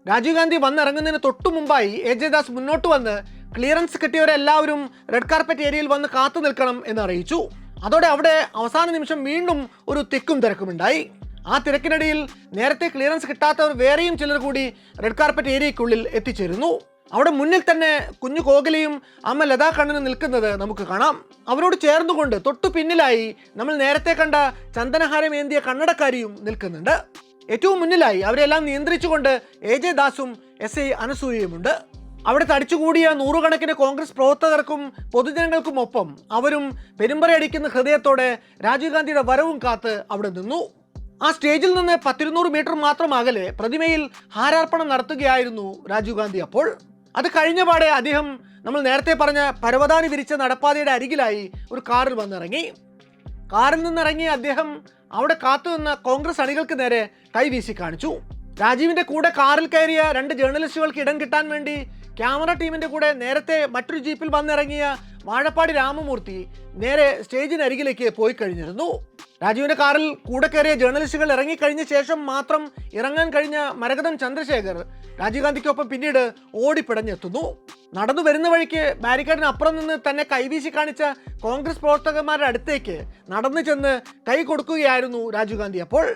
രാജീവ് ഗാന്ധി വന്നിറങ്ങുന്നതിന് തൊട്ടു മുമ്പായി AJ ദാസ് മുന്നോട്ട് വന്ന് ക്ലിയറൻസ് കിട്ടിയവരെല്ലാവരും റെഡ് കാർപ്പറ്റ് ഏരിയയിൽ വന്ന് കാത്തു നിൽക്കണം എന്ന് അറിയിച്ചു. അതോടെ അവിടെ അവസാന നിമിഷം വീണ്ടും ഒരു തിക്കും തിരക്കുമുണ്ടായി. ആ തിരക്കിനിടയിൽ നേരത്തെ ക്ലിയറൻസ് കിട്ടാത്തവർ വേറെയും ചിലർ കൂടി റെഡ് കാർപ്പറ്റ് ഏരിയയ്ക്കുള്ളിൽ എത്തിച്ചേരുന്നു. അവിടെ മുന്നിൽ തന്നെ കുഞ്ഞു കോഹ്ലിയും അമ്മ ലതാ കണ്ണനും നിൽക്കുന്നത് നമുക്ക് കാണാം. അവരോട് ചേർന്നുകൊണ്ട് തൊട്ടു പിന്നിലായി നമ്മൾ നേരത്തെ കണ്ട ചന്ദനഹാരം ഏന്തിയ കന്നടക്കാരിയും നിൽക്കുന്നുണ്ട്. ഏറ്റവും മുന്നിലായി അവരെല്ലാം നിയന്ത്രിച്ചുകൊണ്ട് AJ ദാസും SI അനസൂയയുമുണ്ട്. അവിടെ തടിച്ചുകൂടിയ 100 കണക്കിന് കോൺഗ്രസ് പ്രവർത്തകർക്കും പൊതുജനങ്ങൾക്കും ഒപ്പം അവരും പെരുമ്പറയടിക്കുന്ന ഹൃദയത്തോടെ രാജീവ് ഗാന്ധിയുടെ വരവും കാത്ത് അവിടെ നിന്നു. ആ സ്റ്റേജിൽ നിന്ന് 100-200 മീറ്റർ മാത്രം അകലെ പ്രതിമയിൽ ഹാരാർപ്പണം നടത്തുകയായിരുന്നു രാജീവ് ഗാന്ധി. അപ്പോൾ അത് കഴിഞ്ഞ പാടെ അദ്ദേഹം നമ്മൾ നേരത്തെ പറഞ്ഞ പരവതാനി വിരിച്ച നടപ്പാതയുടെ അരികിലായി ഒരു കാറിൽ വന്നിറങ്ങി. കാറിൽ നിന്നിറങ്ങി അദ്ദേഹം അവിടെ കാത്തുനിന്ന കോൺഗ്രസ് അണികൾക്ക് നേരെ കൈവീശി കാണിച്ചു. രാജീവിന്റെ കൂടെ കാറിൽ കയറിയ 2 ജേർണലിസ്റ്റുകൾക്ക് ഇടം കിട്ടാൻ വേണ്ടി ക്യാമറ ടീമിന്റെ കൂടെ നേരത്തെ മറ്റൊരു ജീപ്പിൽ വന്നിറങ്ങിയ വാഴപ്പാടി രാമമൂർത്തി നേരെ സ്റ്റേജിനരികിലേക്ക് പോയി കഴിഞ്ഞിരുന്നു. രാജീവിന്റെ കാറിൽ കൂടെ കയറിയ ജേർണലിസ്റ്റുകൾ ഇറങ്ങിക്കഴിഞ്ഞ ശേഷം മാത്രം ഇറങ്ങാൻ കഴിഞ്ഞ മരകതം ചന്ദ്രശേഖർ രാജീവ് ഗാന്ധിക്കൊപ്പം പിന്നീട് ഓടിപ്പിടഞ്ഞെത്തുന്നു. നടന്നു വരുന്ന വഴിക്ക് ബാരിക്കേഡിന് അപ്പുറം നിന്ന് തന്നെ കൈവീശി കാണിച്ച കോൺഗ്രസ് പ്രവർത്തകന്മാരുടെ അടുത്തേക്ക് നടന്നു ചെന്ന് കൈ കൊടുക്കുകയായിരുന്നു രാജീവ് ഗാന്ധി. അപ്പോൾ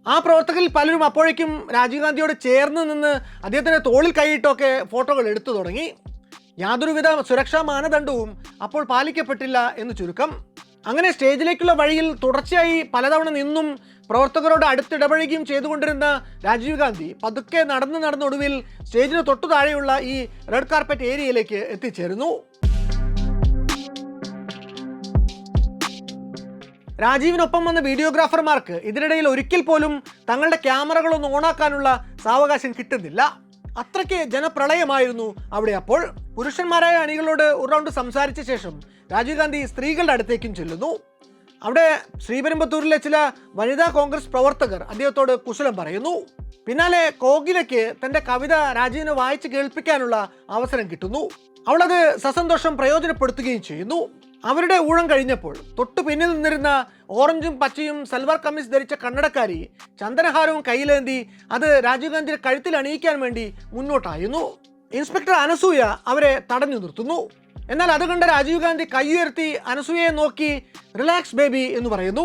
ആ പ്രവർത്തകരിൽ പലരും അപ്പോഴേക്കും രാജീവ് ഗാന്ധിയോട് ചേർന്ന് നിന്ന് അദ്ദേഹത്തിൻ്റെ തോളിൽ കൈയിട്ടൊക്കെ ഫോട്ടോകൾ എടുത്തു തുടങ്ങി. യാതൊരുവിധ സുരക്ഷാ മാനദണ്ഡവും അപ്പോൾ പാലിക്കപ്പെട്ടില്ല എന്ന് ചുരുക്കം. അങ്ങനെ സ്റ്റേജിലേക്കുള്ള വഴിയിൽ തുടർച്ചയായി പലതവണ നിന്നും പ്രവർത്തകരോട് അടുത്തിടപഴകുകയും ചെയ്തുകൊണ്ടിരുന്ന രാജീവ് ഗാന്ധി പതുക്കെ നടന്നൊടുവിൽ സ്റ്റേജിന് തൊട്ടു താഴെയുള്ള ഈ റെഡ് കാർപ്പറ്റ് ഏരിയയിലേക്ക് എത്തിച്ചേരുന്നു. രാജീവിനൊപ്പം വന്ന വീഡിയോഗ്രാഫർമാർക്ക് ഇതിനിടയിൽ ഒരിക്കൽ പോലും തങ്ങളുടെ ക്യാമറകളൊന്നും ഓണാക്കാനുള്ള സാവകാശം കിട്ടുന്നില്ല. അത്രയ്ക്ക് ജനപ്രളയമായിരുന്നു അവിടെ. അപ്പോൾ പുരുഷന്മാരായ അണികളോട് ഒരു റൗണ്ട് സംസാരിച്ച ശേഷം രാജീവ് ഗാന്ധി സ്ത്രീകളുടെ അടുത്തേക്കും ചെല്ലുന്നു. അവിടെ ശ്രീപെരുമ്പത്തൂരിലെ ചില വനിതാ കോൺഗ്രസ് പ്രവർത്തകർ അദ്ദേഹത്തോട് കുശലം പറയുന്നു. പിന്നാലെ കോകിലയ്ക്ക് തൻ്റെ കവിത രാജീവിനെ വായിച്ച് കേൾപ്പിക്കാനുള്ള അവസരം കിട്ടുന്നു. അവളത് സസന്തോഷം പ്രയോജനപ്പെടുത്തുകയും ചെയ്യുന്നു. അവരുടെ ഊഴം കഴിഞ്ഞപ്പോൾ തൊട്ടു പിന്നിൽ നിന്നിരുന്ന ഓറഞ്ചും പച്ചയും സൽവാർ കമ്മീസ് ധരിച്ച കന്നടക്കാരി ചന്ദനഹാരവും കയ്യിലേന്തി അത് രാജീവ് ഗാന്ധിയുടെ കഴുത്തിൽ അണിയിക്കാൻ വേണ്ടി മുന്നോട്ടായിരുന്നു. ഇൻസ്പെക്ടർ അനസൂയ അവരെ തടഞ്ഞു നിർത്തുന്നു. എന്നാൽ അത് കണ്ട രാജീവ് ഗാന്ധി കൈയുയർത്തി അനസൂയയെ നോക്കി റിലാക്സ് ബേബി എന്ന് പറയുന്നു.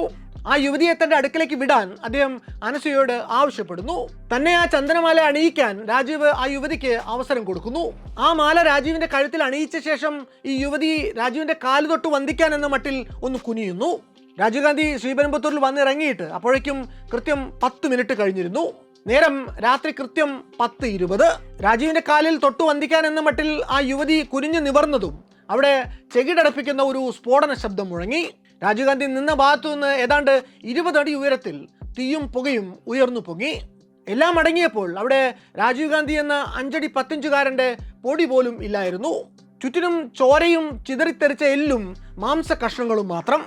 ആ യുവതിയെ തന്റെ അടുക്കലേക്ക് വിടാൻ അദ്ദേഹം അനസൂയയോട് ആവശ്യപ്പെടുന്നു. തന്നെ ആ ചന്ദനമാല അണിയിക്കാൻ രാജീവ് ആ യുവതിക്ക് അവസരം കൊടുക്കുന്നു. ആ മാല രാജീവിന്റെ കഴുത്തിൽ അണിയിച്ച ശേഷം ഈ യുവതി രാജീവിന്റെ കാല് തൊട്ട് വന്ദിക്കാൻ എന്ന മട്ടിൽ ഒന്ന് കുനിയുന്നു. രാജീവ് ഗാന്ധി ശ്രീപെരുമ്പത്തൂരിൽ വന്നിറങ്ങിയിട്ട് അപ്പോഴേക്കും കൃത്യം 10 മിനിറ്റ് കഴിഞ്ഞിരുന്നു. നേരം രാത്രി കൃത്യം 10:20. രാജീവിന്റെ കാലിൽ തൊട്ടു വന്ദിക്കാൻ എന്ന മട്ടിൽ ആ യുവതി കുനിഞ്ഞു നിവർന്നതും അവിടെ ചെകിടടപ്പിക്കുന്ന ഒരു സ്ഫോടന ശബ്ദം മുഴങ്ങി. രാജീവ് ഗാന്ധി നിന്ന ഭാഗത്തു നിന്ന് ഏതാണ്ട് 20 അടി ഉയരത്തിൽ തീയും പുകയും ഉയർന്നു പൊങ്ങി. എല്ലാം അടങ്ങിയപ്പോൾ അവിടെ രാജീവ് ഗാന്ധി എന്ന 5 അടി 10 ഇഞ്ചുകാരൻ്റെ പൊടി പോലും ഇല്ലായിരുന്നു. ചുറ്റിനും ചോരയും ചിതറിത്തെറിച്ച എല്ലും മാംസ കഷ്ണങ്ങളും മാത്രം.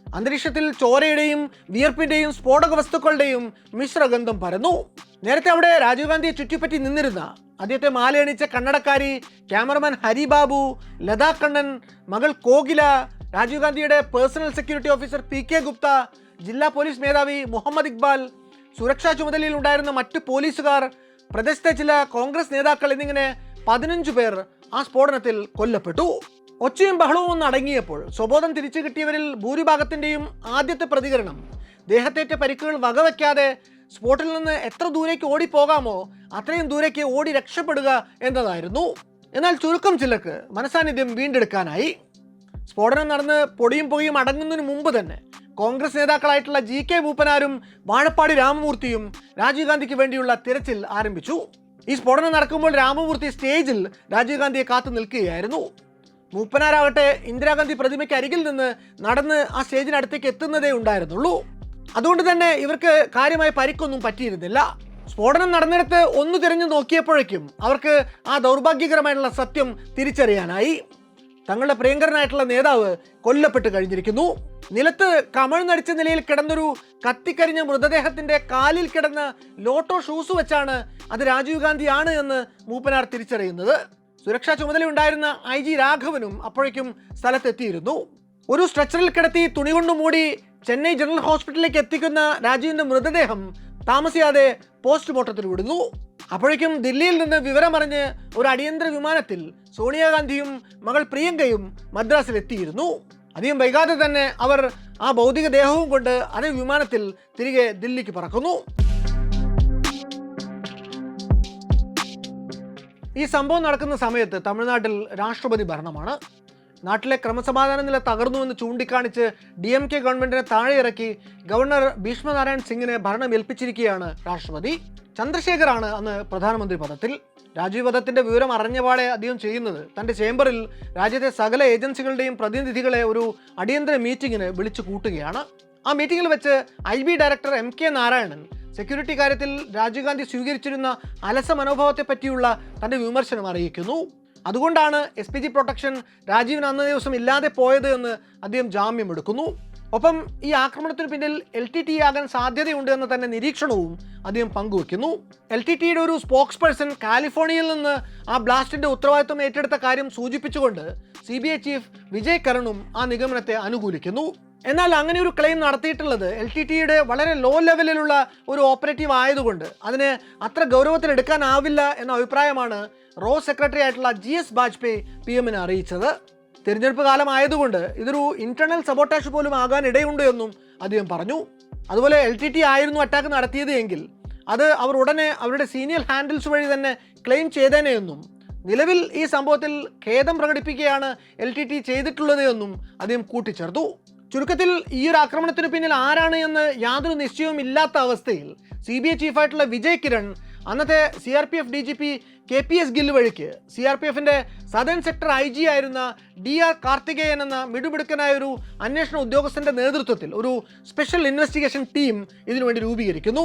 അന്തരീക്ഷത്തിൽ ചോരയുടെയും വിയർപ്പിന്റെയും സ്ഫോടക വസ്തുക്കളുടെയും മിശ്രഗന്ധം പരന്നു. നേരത്തെ അവിടെ രാജീവ് ഗാന്ധിയെ ചുറ്റിപ്പറ്റി നിന്നിരുന്ന അദ്ദേഹത്തെ മാലയണിച്ച കന്നടക്കാരി, ക്യാമറമാൻ ഹരിബാബു, ലതാ കണ്ണൻ, മകൾ കോകില, രാജീവ് ഗാന്ധിയുടെ personal security officer PK Gupta, ജില്ലാ പോലീസ് മേധാവി മുഹമ്മദ് ഇക്ബാൽ, സുരക്ഷാ ചുമതലയിൽ ഉണ്ടായിരുന്ന മറ്റു പോലീസുകാർ, പ്രദേശത്തെ ചില കോൺഗ്രസ് നേതാക്കൾ എന്നിങ്ങനെ 15 പേർ ആ സ്ഫോടനത്തിൽ കൊല്ലപ്പെട്ടു. ഒച്ചയും ബഹളവും ഒന്ന് അടങ്ങിയപ്പോൾ സ്വബോധം തിരിച്ചു കിട്ടിയവരിൽ ഭൂരിഭാഗത്തിൻ്റെയും ആദ്യത്തെ പ്രതികരണം ദേഹത്തേറ്റ പരിക്കുകൾ വകവയ്ക്കാതെ സ്പോട്ടിൽ നിന്ന് എത്ര ദൂരേക്ക് ഓടിപ്പോകാമോ അത്രയും ദൂരേക്ക് ഓടി രക്ഷപ്പെടുക എന്നതായിരുന്നു. എന്നാൽ ചുരുക്കം ചിലർക്ക് മനസാന്നിധ്യം വീണ്ടെടുക്കാനായി. സ്ഫോടനം നടന്ന് പൊടിയും പുകയും അടങ്ങുന്നതിന് മുമ്പ് തന്നെ കോൺഗ്രസ് നേതാക്കളായിട്ടുള്ള GK മൂപ്പനാരും വാഴപ്പാടി രാമമൂർത്തിയും രാജീവ് ഗാന്ധിക്ക് വേണ്ടിയുള്ള തിരച്ചിൽ ആരംഭിച്ചു. ഈ സ്ഫോടനം നടക്കുമ്പോൾ രാമമൂർത്തി സ്റ്റേജിൽ രാജീവ് ഗാന്ധിയെ കാത്തു നിൽക്കുകയായിരുന്നു. മൂപ്പനാരാകട്ടെ ഇന്ദിരാഗാന്ധി പ്രതിമയ്ക്ക് അരികിൽ നിന്ന് നടന്ന് ആ സ്റ്റേജിനടുത്തേക്ക് എത്തുന്നതേ ഉണ്ടായിരുന്നുള്ളൂ. അതുകൊണ്ട് തന്നെ ഇവർക്ക് കാര്യമായ പരിക്കൊന്നും പറ്റിയിരുന്നില്ല. സ്ഫോടനം നടന്നിടത്ത് ഒന്ന് തിരഞ്ഞു നോക്കിയപ്പോഴേക്കും അവർക്ക് ആ ദൗർഭാഗ്യകരമായിട്ടുള്ള സത്യം തിരിച്ചറിയാനായി. തങ്ങളുടെ പ്രിയങ്കരനായിട്ടുള്ള നേതാവ് കൊല്ലപ്പെട്ട് കഴിഞ്ഞിരിക്കുന്നു. നിലത്ത് കമഴ്ന്നടിച്ച നിലയിൽ കിടന്നൊരു കത്തിക്കരിഞ്ഞ മൃതദേഹത്തിന്റെ കാലിൽ കിടന്ന ലോട്ടോ ഷൂസ് വെച്ചാണ് അത് രാജീവ് ഗാന്ധി ആണ് എന്ന് മൂപ്പനാർ തിരിച്ചറിയുന്നത്. സുരക്ഷാ ചുമതലയുണ്ടായിരുന്ന IG രാഘവനും അപ്പോഴേക്കും സ്ഥലത്തെത്തിയിരുന്നു. ഒരു സ്ട്രെച്ചറിൽ കിടത്തി തുണി കൊണ്ട് മൂടി ചെന്നൈ ജനറൽ ഹോസ്പിറ്റലിലേക്ക് എത്തിക്കുന്ന രാജീവിന്റെ മൃതദേഹം താമസിയാതെ പോസ്റ്റ്മോർട്ടത്തിന് വിടുന്നു. അപ്പോഴേക്കും ദില്ലിയിൽ നിന്ന് വിവരമറിഞ്ഞ് ഒരു അടിയന്തര വിമാനത്തിൽ സോണിയാഗാന്ധിയും മകൾ പ്രിയങ്കയും മദ്രാസിലെത്തിയിരുന്നു. അധികം വൈകാതെ തന്നെ അവർ ആ ഭൗതിക ദേഹവും കൊണ്ട് അതേ വിമാനത്തിൽ തിരികെ ദില്ലിക്ക് പറക്കുന്നു. ഈ സംഭവം നടക്കുന്ന സമയത്ത് തമിഴ്നാട്ടിൽ രാഷ്ട്രപതി ഭരണമാണ്. നാട്ടിലെ ക്രമസമാധാന നില തകർന്നുവെന്ന് ചൂണ്ടിക്കാണിച്ച് DMK ഗവൺമെന്റിനെ താഴെ ഇറക്കി ഗവർണർ ഭീഷ്മനാരായൺ സിംഗിനെ ഭരണം ഏൽപ്പിച്ചിരിക്കുകയാണ് രാഷ്ട്രപതി. ചന്ദ്രശേഖറാണ് അന്ന് പ്രധാനമന്ത്രി പദത്തിൽ. രാജീവ് വധത്തിന്റെ വിവരം അറിഞ്ഞപാടെ അദ്ദേഹം ചെയ്യുന്നത് തൻ്റെ ചേംബറിൽ രാജ്യത്തെ സകല ഏജൻസികളുടെയും പ്രതിനിധികളെ ഒരു അടിയന്തര മീറ്റിങ്ങിന് വിളിച്ചു കൂട്ടുകയാണ്. ആ മീറ്റിങ്ങിൽ വെച്ച് IB director MK Narayanan security കാര്യത്തിൽ രാജീവ് ഗാന്ധി സ്വീകരിച്ചിരുന്ന അലസ മനോഭാവത്തെ പറ്റിയുള്ള തൻ്റെ വിമർശനം അറിയിക്കുന്നു. അതുകൊണ്ടാണ് SPG പ്രൊട്ടക്ഷൻ രാജീവിന് അന്ന ദിവസം ഇല്ലാതെ പോയത് എന്ന് അദ്ദേഹം ജാമ്യം എടുക്കുന്നു. ഒപ്പം ഈ ആക്രമണത്തിന് പിന്നിൽ LTT ആകാൻ സാധ്യതയുണ്ട് എന്ന തന്നെ നിരീക്ഷണവും അദ്ദേഹം പങ്കുവെക്കുന്നു. LTTയുടെ ഒരു സ്പോക്സ് പേഴ്സൺ കാലിഫോർണിയയിൽ നിന്ന് ആ ബ്ലാസ്റ്റിന്റെ ഉത്തരവാദിത്വം ഏറ്റെടുത്ത കാര്യം സൂചിപ്പിച്ചുകൊണ്ട് CBI ചീഫ് വിജയ് കരണും ആ നിഗമനത്തെ അനുകൂലിക്കുന്നു. എന്നാൽ അങ്ങനെ ഒരു ക്ലെയിം നടത്തിയിട്ടുള്ളത് LTTയുടെ വളരെ ലോ ലെവലിലുള്ള ഒരു ഓപ്പറേറ്റീവ് ആയതുകൊണ്ട് അതിനെ അത്ര ഗൗരവത്തിലെടുക്കാനാവില്ല എന്ന അഭിപ്രായമാണ് റോ സെക്രട്ടറി ആയിട്ടുള്ള GS ബാജ്പേയി PM-നെ അറിയിച്ചത്. തിരഞ്ഞെടുപ്പ് കാലമായതുകൊണ്ട് ഇതൊരു ഇന്റേണൽ സബോട്ടാഷ് പോലും ആകാൻ ഇടയുണ്ട് എന്നും അദ്ദേഹം പറഞ്ഞു. അതുപോലെ LTT ആയിരുന്നു അറ്റാക്ക് നടത്തിയത് എങ്കിൽ അത് അവർ ഉടനെ അവരുടെ സീനിയർ ഹാൻഡിൽസ് വഴി തന്നെ ക്ലെയിം ചെയ്തേനെ എന്നും നിലവിൽ ഈ സംഭവത്തിൽ ഖേദം പ്രകടിപ്പിക്കുകയാണ് LTT ചെയ്തിട്ടുള്ളത് എന്നും അദ്ദേഹം കൂട്ടിച്ചേർത്തു. ചുരുക്കത്തിൽ ഈ ഒരു ആക്രമണത്തിന് പിന്നിൽ ആരാണ് എന്ന് യാതൊരു നിശ്ചയവും ഇല്ലാത്ത അവസ്ഥയിൽ CBI ചീഫായിട്ടുള്ള വിജയ് കിരൺ അന്നത്തെ CRPF DGP KPS ഗിൽ വഴിക്ക് CRPFന്റെ സദേൺ സെക്ടർ IG ആയിരുന്ന DR കാർത്തികേയൻ എന്ന മിടുമിടുക്കനായ ഒരു അന്വേഷണ ഉദ്യോഗസ്ഥന്റെ നേതൃത്വത്തിൽ ഒരു സ്പെഷ്യൽ ഇൻവെസ്റ്റിഗേഷൻ ടീം ഇതിനുവേണ്ടി രൂപീകരിക്കുന്നു.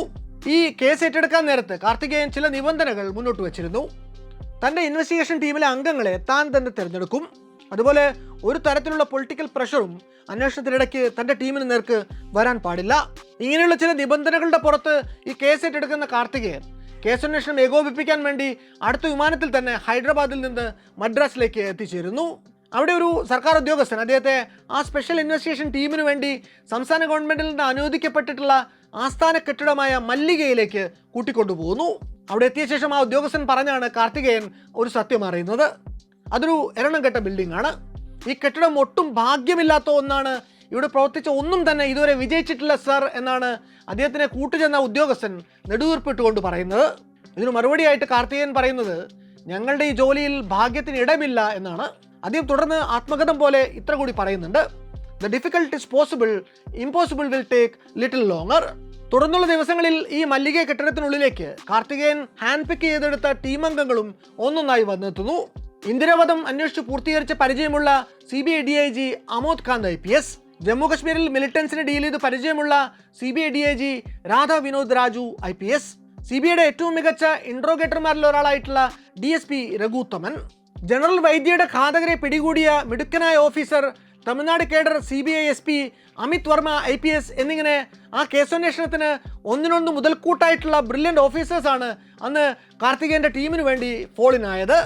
ഈ കേസ് ഏറ്റെടുക്കാൻ നേരത്ത് കാർത്തികേയൻ ചില നിബന്ധനകൾ മുന്നോട്ട് വച്ചിരുന്നു. തൻ്റെ ഇൻവെസ്റ്റിഗേഷൻ ടീമിലെ അംഗങ്ങളെ താൻ തന്നെ തിരഞ്ഞെടുക്കും. അതുപോലെ ഒരു തരത്തിലുള്ള പൊളിറ്റിക്കൽ പ്രഷറും അന്വേഷണത്തിനിടയ്ക്ക് തൻ്റെ ടീമിന് നേർക്ക് വരാൻ പാടില്ല. ഇങ്ങനെയുള്ള ചില നിബന്ധനകളുടെ പുറത്ത് ഈ കേസ് ഏറ്റെടുക്കുന്ന കാർത്തികേയൻ കേസന്വേഷണം ഏകോപിപ്പിക്കാൻ വേണ്ടി അടുത്ത വിമാനത്തിൽ തന്നെ ഹൈദരാബാദിൽ നിന്ന് മദ്രാസിലേക്ക് എത്തിച്ചേരുന്നു. അവിടെ ഒരു സർക്കാർ ഉദ്യോഗസ്ഥൻ അദ്ദേഹത്തെ ആ സ്പെഷ്യൽ ഇൻവെസ്റ്റിഗേഷൻ ടീമിന് വേണ്ടി സംസ്ഥാന ഗവൺമെൻറ്റിൽ നിന്ന് അനുവദിക്കപ്പെട്ടിട്ടുള്ള ആസ്ഥാന കെട്ടിടമായ മല്ലികയിലേക്ക് കൂട്ടിക്കൊണ്ടുപോകുന്നു. അവിടെ എത്തിയ ശേഷം ആ ഉദ്യോഗസ്ഥൻ പറഞ്ഞാണ് കാർത്തികേയൻ ഒരു സത്യം അറിയുന്നത്. അതൊരു എരണം കെട്ട ബിൽഡിംഗ് ആണ്. ഈ കെട്ടിടം ഒട്ടും ഭാഗ്യമില്ലാത്ത ഒന്നാണ്. ഇവിടെ പ്രവർത്തിച്ച ഒന്നും തന്നെ ഇതുവരെ വിജയിച്ചിട്ടില്ല സർ എന്നാണ് അദ്ദേഹത്തിനെ കൂട്ടുചെന്ന ഉദ്യോഗസ്ഥൻ നെടുവീർപ്പിട്ടുകൊണ്ട് പറയുന്നത്. ഇതിന് മറുപടിയായിട്ട് കാർത്തികേയൻ പറയുന്നത് ഞങ്ങളുടെ ഈ ജോലിയിൽ ഭാഗ്യത്തിന് ഇടമില്ല എന്നാണ്. അദ്ദേഹം തുടർന്ന് ആത്മകഥം പോലെ ഇത്ര കൂടി പറയുന്നുണ്ട്: the difficult is possible, impossible will take little longer. തുടർന്നുള്ള ദിവസങ്ങളിൽ ഈ മല്ലിക കെട്ടിടത്തിനുള്ളിലേക്ക് കാർത്തികേയൻ ഹാൻഡ് പിക്ക് ചെയ്തെടുത്ത ടീം അംഗങ്ങളും ഒന്നൊന്നായി വന്നെത്തുന്നു. ഇന്ദിരാവധം അന്വേഷിച്ച് പൂർത്തീകരിച്ച പരിചയമുള്ള CBI DIG Amod Kant IPS, Jammu കശ്മീരിൽ മിലിറ്റൻസിനെ ഡീൽ ചെയ്ത് പരിചയമുള്ള CBI DIG Radha Vinod Raju IPS, CBIയുടെ ഏറ്റവും മികച്ച ഇൻട്രോഗേറ്റർമാരിൽ ഒരാളായിട്ടുള്ള DSP രഘുത്തമൻ, ജനറൽ വൈദ്യയുടെ ഘാതകരെ പിടികൂടിയ മിടുക്കനായ officer, Tamil Nadu cadre CBI SP Amit Varma IPS എന്നിങ്ങനെ ആ കേസന്വേഷണത്തിന് ഒന്നിനൊന്ന് മുതൽക്കൂട്ടായിട്ടുള്ള ബ്രില്യൻ്റ് ഓഫീസേഴ്സാണ് അന്ന് കാർത്തികേയൻ്റെ ടീമിന് വേണ്ടി ഫോളിനായത്.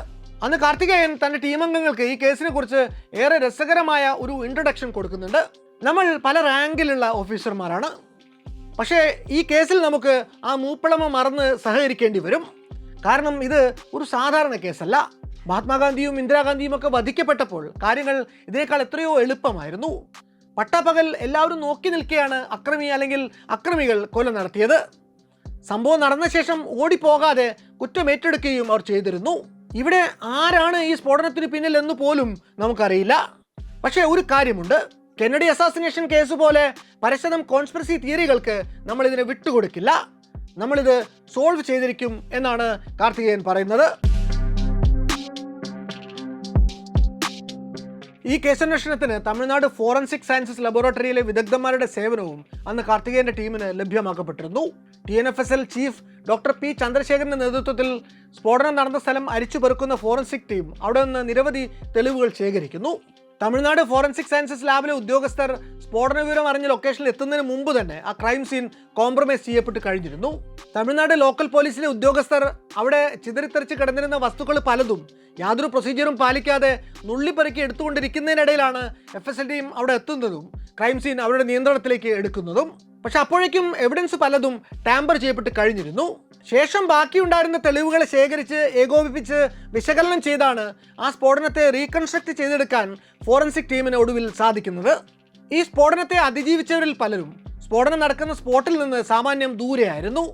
അന്ന് കാർത്തികേയൻ തൻ്റെ ടീമംഗങ്ങൾക്ക് ഈ കേസിനെ കുറിച്ച് ഏറെ രസകരമായ ഒരു ഇൻട്രൊഡക്ഷൻ കൊടുക്കുന്നുണ്ട്. നമ്മൾ പല റാങ്കിലുള്ള ഓഫീസർമാരാണ്, പക്ഷേ ഈ കേസിൽ നമുക്ക് ആ മൂപ്പളമ മറന്ന് സഹകരിക്കേണ്ടി വരും. കാരണം ഇത് ഒരു സാധാരണ കേസല്ല. മഹാത്മാഗാന്ധിയും ഇന്ദിരാഗാന്ധിയും ഒക്കെ വധിക്കപ്പെട്ടപ്പോൾ കാര്യങ്ങൾ ഇതിനേക്കാൾ എത്രയോ എളുപ്പമായിരുന്നു. പട്ടാപ്പകൽ എല്ലാവരും നോക്കി നിൽക്കെയാണ് അക്രമികൾ കൊല നടത്തിയത്. സംഭവം നടന്ന ശേഷം ഓടിപ്പോകാതെ കുറ്റമേറ്റെടുക്കുകയും അവർ ചെയ്തിരുന്നു. ഇവിടെ ആരാണ് ഈ സ്ഫോടനത്തിന് പിന്നിൽ എന്ന് പോലും നമുക്കറിയില്ല. പക്ഷേ ഒരു കാര്യമുണ്ട്, കെന്നഡി അസാസിനേഷൻ കേസ് പോലെ പരശതം കോൺസ്പിറസി തിയറികൾക്ക് നമ്മളിതിനെ വിട്ടുകൊടുക്കില്ല. നമ്മളിത് സോൾവ് ചെയ്തിരിക്കും എന്നാണ് കാർത്തികേയൻ പറയുന്നത്. ഈ കേസന്വേഷണത്തിന് തമിഴ്നാട് ഫോറൻസിക് സയൻസസ് ലബോറട്ടറിയിലെ വിദഗ്ധന്മാരുടെ സേവനവും അന്ന് കാർത്തികേയൻ്റെ ടീമിന് ലഭ്യമാക്കപ്പെട്ടിരുന്നു. TNFSL ചീഫ് ഡോക്ടർ P ചന്ദ്രശേഖരന്റെ നേതൃത്വത്തിൽ സ്ഫോടനം നടന്ന സ്ഥലം അരിച്ചുപെറുക്കുന്ന ഫോറൻസിക് ടീം അവിടെ നിന്ന് നിരവധി തെളിവുകൾ ശേഖരിക്കുന്നു. തമിഴ്നാട് ഫോറൻസിക് സയൻസസ് ലാബിലെ ഉദ്യോഗസ്ഥർ സ്ഫോടന വിവരം അറിഞ്ഞ ലൊക്കേഷനിൽ എത്തുന്നതിന് മുമ്പ് തന്നെ ആ ക്രൈം സീൻ കോംപ്രമൈസ് ചെയ്യപ്പെട്ട് കഴിഞ്ഞിരുന്നു. തമിഴ്നാട് ലോക്കൽ പോലീസിലെ ഉദ്യോഗസ്ഥർ അവിടെ ചിതറിത്തെറിച്ച് കിടന്നിരുന്ന വസ്തുക്കൾ പലതും യാതൊരു പ്രൊസീജിയറും പാലിക്കാതെ നുള്ളിപ്പെറുക്കി എടുത്തുകൊണ്ടിരിക്കുന്നതിനിടയിലാണ് FSL ടീം അവിടെ എത്തുന്നതും ക്രൈം സീൻ അവരുടെ നിയന്ത്രണത്തിലേക്ക് എടുക്കുന്നതും. പക്ഷെ അപ്പോഴേക്കും എവിഡൻസ് പലതും ടാമ്പർ ചെയ്യപ്പെട്ട് കഴിഞ്ഞിരുന്നു. ശേഷം ബാക്കിയുണ്ടായിരുന്ന തെളിവുകൾ ശേഖരിച്ച് ഏകോപിപ്പിച്ച് വിശകലനം ചെയ്താണ് ആ സ്ഫോടനത്തെ റീകൺസ്ട്രക്ട് ചെയ്തെടുക്കാൻ ഫോറൻസിക് ടീമിന് ഒടുവിൽ സാധിക്കുന്നത്. ഈ സ്ഫോടനത്തെ അതിജീവിച്ചവരിൽ പലരും സ്ഫോടനം നടക്കുന്ന സ്പോട്ടിൽ നിന്ന് സാമാന്യം ദൂരെയായിരുന്നു.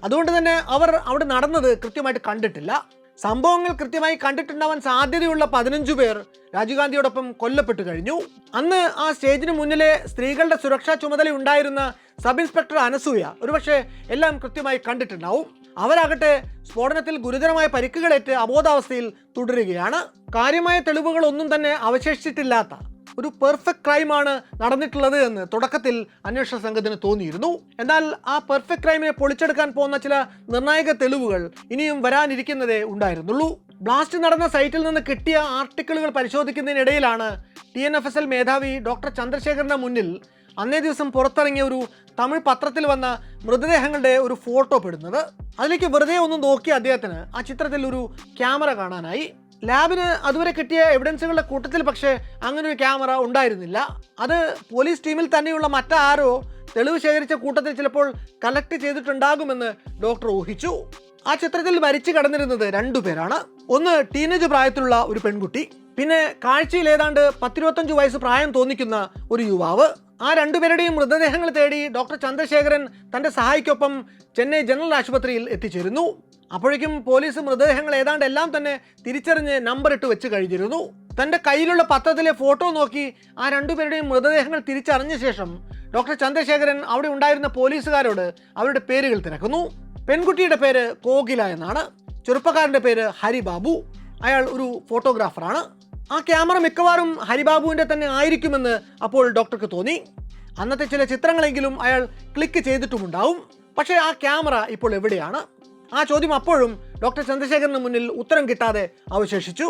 അതുകൊണ്ട് തന്നെ അവർ അവിടെ നടന്നത് കൃത്യമായിട്ട് കണ്ടിട്ടില്ല. സംഭവങ്ങൾ കൃത്യമായി കണ്ടിട്ടുണ്ടാവാൻ സാധ്യതയുള്ള 15 പേർ രാജീവ് ഗാന്ധിയോടൊപ്പം കൊല്ലപ്പെട്ടു കഴിഞ്ഞു. അന്ന് ആ സ്റ്റേജിന് മുന്നിലെ സ്ത്രീകളുടെ സുരക്ഷാ ചുമതല ഉണ്ടായിരുന്ന സബ് ഇൻസ്പെക്ടർ അനസൂയ ഒരുപക്ഷെ എല്ലാം കൃത്യമായി കണ്ടിട്ടുണ്ടാവും. അവരാകട്ടെ സ്ഫോടനത്തിൽ ഗുരുതരമായ പരിക്കുകളേറ്റ് അബോധാവസ്ഥയിൽ തുടരുകയാണ്. കാര്യമായ തെളിവുകൾ ഒന്നും തന്നെ അവശേഷിച്ചിട്ടില്ലാത്ത ഒരു പെർഫെക്റ്റ് ക്രൈമാണ് നടന്നിട്ടുള്ളത് എന്ന് തുടക്കത്തിൽ അന്വേഷണ സംഘത്തിന് തോന്നിയിരുന്നു. എന്നാൽ ആ പെർഫെക്റ്റ് ക്രൈമിനെ പൊളിച്ചെടുക്കാൻ പോകുന്ന ചില നിർണായക തെളിവുകൾ ഇനിയും വരാനിരിക്കുന്നതേ ഉണ്ടായിരുന്നുള്ളൂ. ബ്ലാസ്റ്റ് നടന്ന സൈറ്റിൽ നിന്ന് കിട്ടിയ ആർട്ടിക്കിളുകൾ പരിശോധിക്കുന്നതിനിടയിലാണ് TNFSL മേധാവി ഡോക്ടർ ചന്ദ്രശേഖരന്റെ മുന്നിൽ അന്നേ ദിവസം പുറത്തിറങ്ങിയ ഒരു തമിഴ് പത്രത്തിൽ വന്ന മൃതദേഹങ്ങളുടെ ഒരു ഫോട്ടോ പെടുന്നത്. അതിലേക്ക് വെറുതെ ഒന്ന് നോക്കിയ അദ്ദേഹത്തിന് ആ ചിത്രത്തിൽ ഒരു ക്യാമറ കാണാനായി. ലാബിന് അതുവരെ കിട്ടിയ എവിഡൻസുകളുടെ കൂട്ടത്തിൽ പക്ഷേ അങ്ങനെ ഒരു ക്യാമറ ഉണ്ടായിരുന്നില്ല. അത് പോലീസ് ടീമിൽ തന്നെയുള്ള മറ്റാരോ തെളിവ് ശേഖരിച്ച കൂട്ടത്തിൽ ചിലപ്പോൾ കളക്ട് ചെയ്തിട്ടുണ്ടാകുമെന്ന് ഡോക്ടർ ഊഹിച്ചു. ആ ചിത്രത്തിൽ മരിച്ചു കിടന്നിരുന്നത് 2 പേരാണ്. ഒന്ന് ടീനേജ് പ്രായത്തിലുള്ള ഒരു പെൺകുട്ടി, പിന്നെ കാഴ്ചയിൽ ഏതാണ്ട് 10-25 വയസ്സ് പ്രായം തോന്നിക്കുന്ന ഒരു യുവാവ്. ആ 2 പേരുടെയും മൃതദേഹങ്ങൾ തേടി ഡോക്ടർ ചന്ദ്രശേഖരൻ തൻ്റെ സഹായിക്കൊപ്പം ചെന്നൈ ജനറൽ ആശുപത്രിയിൽ എത്തിച്ചേരുന്നു. അപ്പോഴേക്കും പോലീസ് മൃതദേഹങ്ങൾ ഏതാണ്ട് എല്ലാം തന്നെ തിരിച്ചറിഞ്ഞ് നമ്പർ ഇട്ട് വെച്ച് കഴിഞ്ഞിരുന്നു. തൻ്റെ കയ്യിലുള്ള പത്രത്തിലെ ഫോട്ടോ നോക്കി ആ 2 പേരുടെയും മൃതദേഹങ്ങൾ തിരിച്ചറിഞ്ഞ ശേഷം ഡോക്ടർ ചന്ദ്രശേഖരൻ അവിടെ ഉണ്ടായിരുന്ന പോലീസുകാരോട് അവരുടെ പേരുകൾ തിരക്കുന്നു. പെൺകുട്ടിയുടെ പേര് കോകില എന്നാണ്. ചെറുപ്പക്കാരൻ്റെ പേര് ഹരിബാബു. അയാൾ ഒരു ഫോട്ടോഗ്രാഫറാണ്. ആ ക്യാമറ മിക്കവാറും ഹരിബാബുവിൻ്റെ തന്നെ ആയിരിക്കുമെന്ന് അപ്പോൾ ഡോക്ടർക്ക് തോന്നി. അന്നത്തെ ചില ചിത്രങ്ങളെങ്കിലും അയാൾ ക്ലിക്ക് ചെയ്തിട്ടുമുണ്ടാവും. പക്ഷേ ആ ക്യാമറ ഇപ്പോൾ എവിടെയാണ്? ആ ചോദ്യം അപ്പോഴും ഡോക്ടർ ചന്ദ്രശേഖരന് മുന്നിൽ ഉത്തരം കിട്ടാതെ അവശേഷിച്ചു.